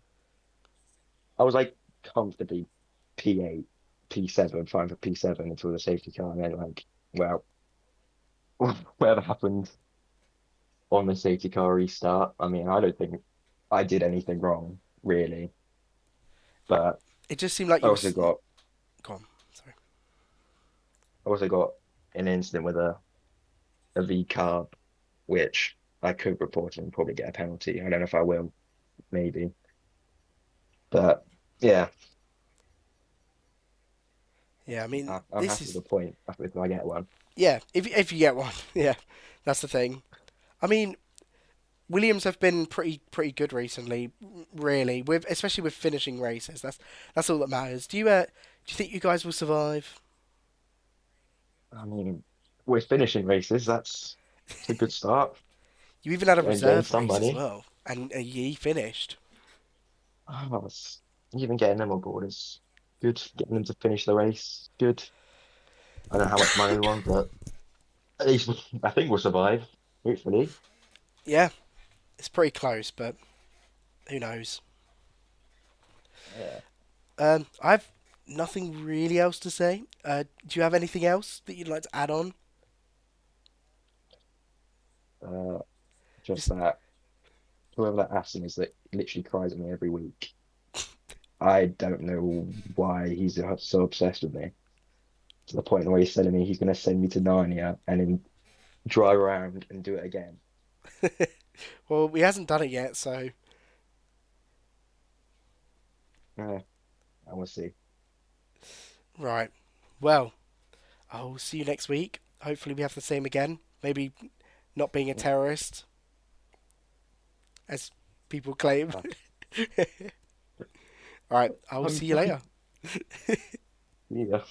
I was like comfortably P8, P7, fine for P7 until the safety car, and then like, well, whatever happened on the safety car restart. I mean, I don't think I did anything wrong, really. But it just seemed like I you were. also got Go on, sorry. I also got an incident with a V carb, which I could report and probably get a penalty. I don't know if I will, maybe. But yeah, Yeah, I mean, I'm this happy with is the point if I get one. yeah. If you get one, yeah, that's the thing. I mean, Williams have been pretty good recently, really, with especially with finishing races. That's all that matters. Do you think you guys will survive? I mean, we're finishing races. That's a good start. You even had a And getting reserve some race as money. well, and he finished. Oh, even getting them on board is good. Getting them to finish the race, good. I don't know how much money we want, but at least I think we'll survive, hopefully. Yeah, it's pretty close, but who knows? Yeah. I've nothing really else to say. Do you have anything else that you'd like to add on? Uh, just Just that whoever that Aston is that literally cries at me every week. I don't know why he's so obsessed with me to the point where he's telling me he's going to send me to Narnia and then drive around and do it again. well, he hasn't done it yet, so Uh, I will see. right. Well, I'll see you next week. Hopefully, we have the same again. Maybe not being a Yeah. terrorist, as people claim. Uh, All right, I will see you later. yeah.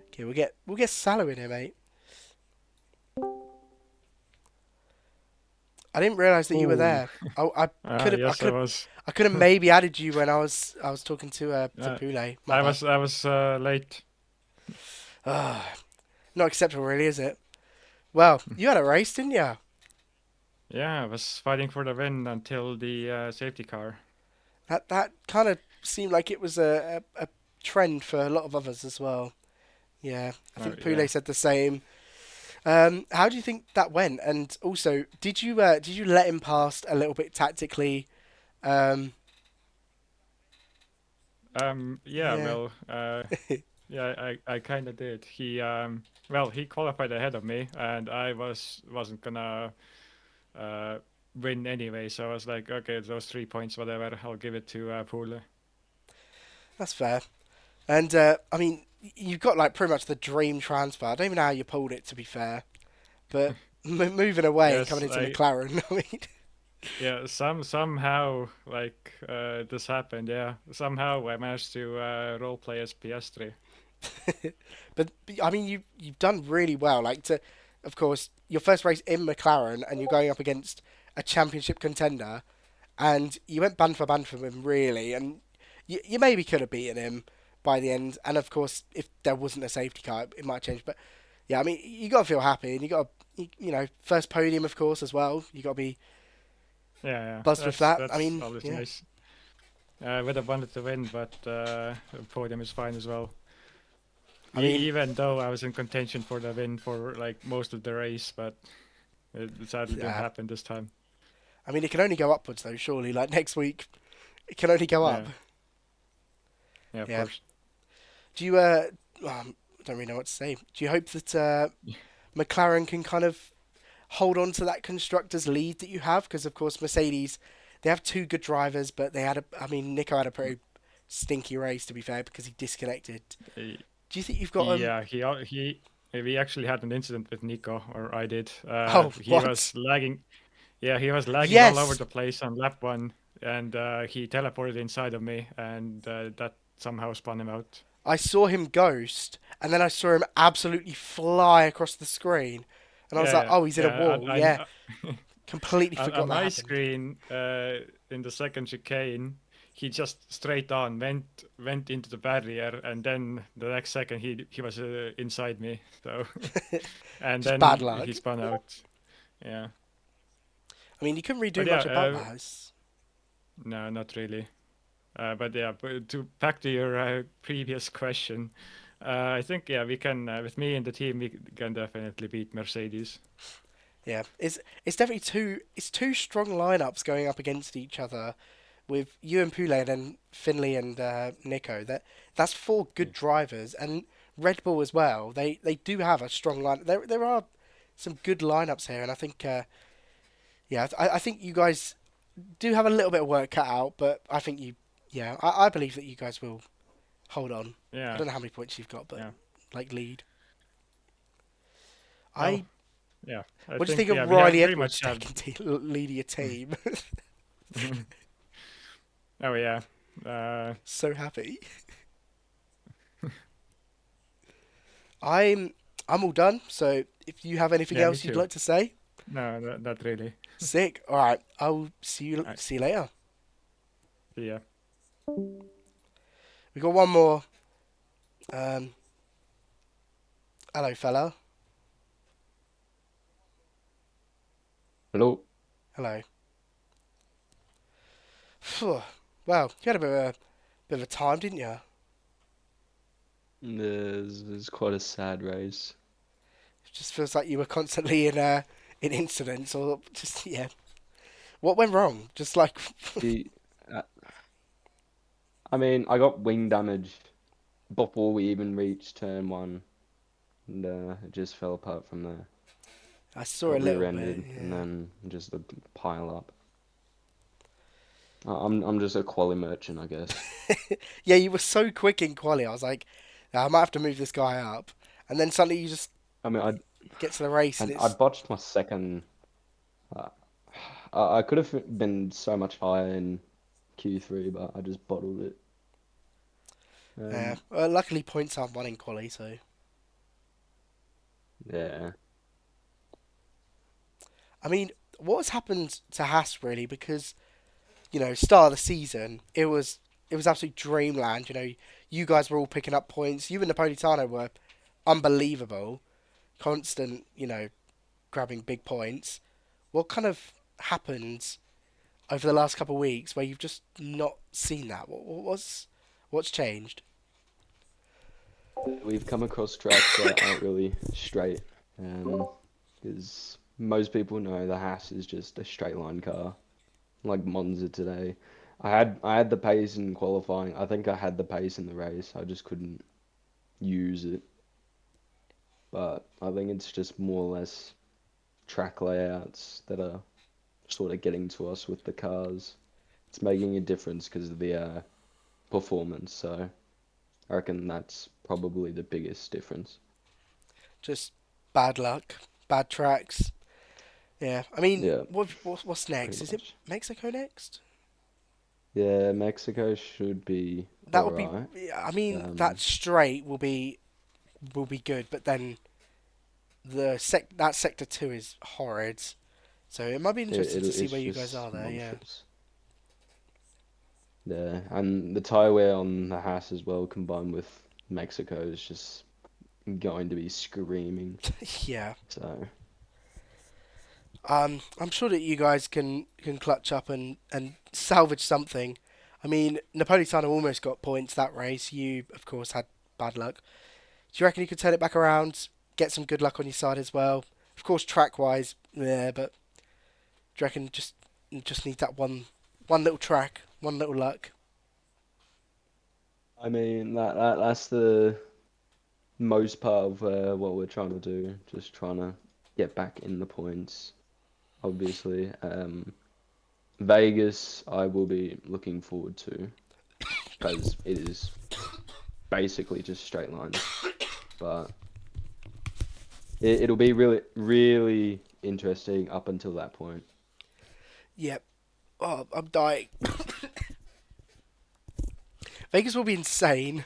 Okay, we'll get Salah in here, mate. I didn't realise that you were Oh, there. I could have I yes, I could have was. I could have maybe added you when I was talking to Uh, Pule. My I bad. was I was late. Ah, not acceptable, really, is it? Well, you had a race, didn't you? Yeah, I was fighting for the win until the safety car. That kind of seemed like it was a trend for a lot of others as well. Yeah, I think Pule Yeah. said the same. How do you think that went? And also, did you let him past a little bit tactically? Um, Yeah. yeah, Well. Yeah. I kind of did. Well, he qualified ahead of me, and I wasn't gonna uh win anyway. So I was like, okay, those 3 points, whatever. I'll give it to Pule. that's fair. And I mean, you've got like pretty much the dream transfer. I don't even know how you pulled it, to be fair. But moving away and coming Yes. into I McLaren, I mean, Yeah. Somehow like this happened. Yeah. Somehow I managed to role play as PS3. but I mean, you've done really well. Like of course, your first race in McLaren, and you're going up against a championship contender, and you went band for him, really, and you maybe could have beaten him by the end. And of course, if there wasn't a safety car, it might change. But yeah, I mean, you got to feel happy, and you got to, first podium, of course, as well. You got to be Yeah. Yeah. buzzed with That's that. I that's mean, always yeah, nice. I would have wanted to win, but podium is fine as well. I mean, Even though I was in contention for the win for like most of the race, but it sadly didn't yeah. happen this time. I mean, it can only go upwards though. Surely, like next week, it can only go up. Yeah, yeah, of Yeah. course. Do you I don't really know what to say. Do you hope that McLaren can kind of hold on to that constructors lead that you have? Because of course Mercedes, they have two good drivers, but I mean Nico had a pretty stinky race, to be fair, because he disconnected. He, Do you think you've got we actually had an incident with Nico, or I did. Oh, He what? was lagging. Yeah, he was lagging all over Yes, the place on lap 1, and he teleported inside of me, and that somehow spun him out. I saw him ghost, and then I saw him absolutely fly across the screen, and I was like, Yeah, "Oh, he's in a yeah. wall." Yeah, completely forgot On that my happened. screen, in the second chicane, he just straight on went into the barrier, and then the next second he was inside me. So, and Just bad then luck. he spun out. Yeah, I mean, you couldn't really do but yeah, much about that. no, not really. But yeah, to back to your previous question, I think yeah we can with me and the team we can definitely beat Mercedes. Yeah, it's definitely two strong lineups going up against each other, with you and Poulet and then Finlay and Nico. That's four good drivers, and Red Bull as well. They do have a strong line. There are some good lineups here, and I think yeah, I think you guys do have a little bit of work cut out, but I think yeah, I believe that you guys will hold on. I Yeah, don't know how many points you've got, but yeah. like lead. Well, I yeah. I What do you think think yeah of we have Riley pretty Edwards much have. taking leading a team? Oh yeah. Uh, So happy. I'm I'm all done. So if you have anything yeah, me else you'd too. like to say, No, not really. sick. All right, I'll Alright, see you later. yeah. We got one more. Um, hello, fella. Hello. Hello. Phew. Well, you had a bit of a time, didn't you? It's quite a sad race. It just feels like you were constantly in incidents or just yeah. What went wrong? Just like The, uh, I mean, I got wing damage before we even reached turn 1, and it just fell apart from there. I saw a Got little bit. rear-ended, and Yeah. then just a pile up. I'm just a quali merchant, I guess. Yeah, you were so quick in quali. I was like, "Nah, I might have to move this guy up, and then suddenly you just I mean, get to the race and I it's botched my second. Uh, I could have been so much higher in Q3, but I just bottled it. yeah. Um, Luckily points aren't one in quali, so yeah. I mean, what has happened to Haas really? Because start of the season, it was absolute dreamland. You guys were all picking up points. You and Napolitano were unbelievable, constant. Grabbing big points. What kind of happened over the last couple of weeks where you've just not seen that? What's changed? We've come across tracks that aren't really straight, because most people know the Haas is just a straight line car, like Monza today. I had the pace in qualifying. I think I had the pace in the race. I just couldn't use it. But I think it's just more or less track layouts that are sort of getting to us with the cars. It's making a difference because of the performance. So I reckon that's probably the biggest difference. Just bad luck, bad tracks. Yeah, I mean, Yeah, what's pretty next? Is it much. Mexico next? Yeah, Mexico should be That would be. alright. Yeah, I mean, that Um, straight will be good, but then that sector 2 is horrid. So it might be interesting to see it's where you guys just are there. Yeah, monstrous. Yeah, and the tire wear on the Haas as well, combined with Mexico, is just going to be screaming. yeah. So I'm sure that you guys can clutch up and salvage something. I mean, Napolitano almost got points that race. You, of course, had bad luck. Do you reckon you could turn it back around, get some good luck on your side as well? Of course, track wise, yeah, but do you reckon just need that one little track, one little luck? I mean that's the most part of what we're trying to do. Just trying to get back in the points, obviously. Vegas, I will be looking forward to because it is basically just straight lines. But it'll be really, really interesting up until that point. Yep. Oh, I'm dying. Vegas will be insane.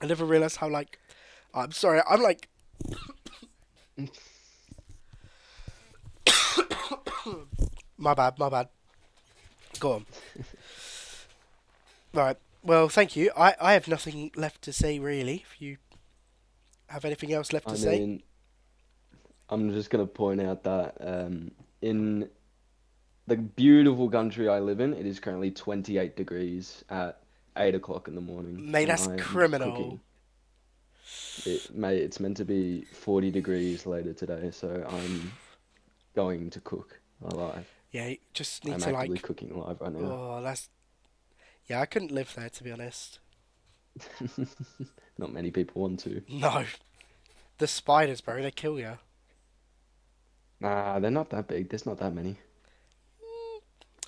I never realised how, like... I'm sorry, I'm like... My bad. Go on. Right. Well, thank you. I have nothing left to say, really. If you have anything else left to I say. mean, I'm just going to point out that in the beautiful country I live in, it is currently 28 degrees at 8 o'clock in the morning. Mate, and that's I am criminal. cooking. Mate, it's meant to be 40 degrees later today, so I'm going to cook alive. Yeah, you just need I'm to, actively like... cooking live right now. Oh, that's... Yeah, I couldn't live there, to be honest. Not many people want to. No. The spiders, bro, they kill you. Nah, they're not that big. There's not that many.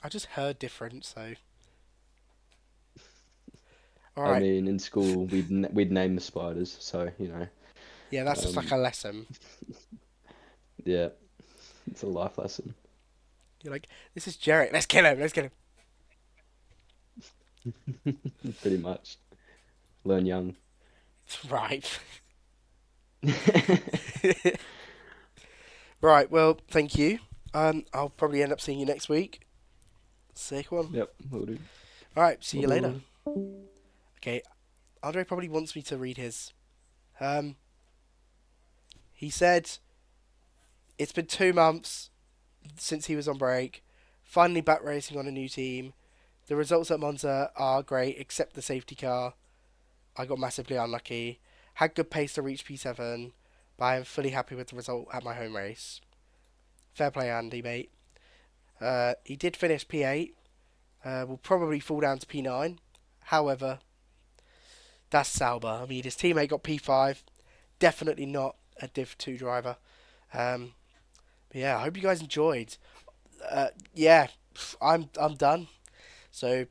I just heard different, so... I Alright. mean, in school, we'd name the spiders, so, you know. Yeah, that's just like a lesson. Yeah, it's a life lesson. You're like, this is Jarek, let's kill him. Pretty much. Learn young. Right. Right, well, thank you. I'll probably end up seeing you next week. Sick one. Yep, will do. Alright, see you Will later. do. Okay, Andre probably wants me to read his. He said, it's been 2 months since he was on break. Finally back racing on a new team. The results at Monza are great, except the safety car. I got massively unlucky. Had good pace to reach P7, but I am fully happy with the result at my home race. Fair play, Andy, mate. He did finish P8. Will probably fall down to P9. However, that's Sauber. I mean, his teammate got P5. Definitely not a Div 2 driver. But yeah, I hope you guys enjoyed. Yeah, I'm done. So,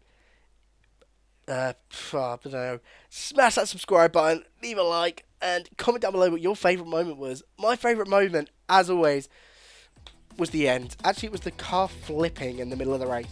I don't know. Smash that subscribe button, leave a like, and comment down below what your favourite moment was. My favourite moment, as always, was the end. Actually, it was the car flipping in the middle of the race.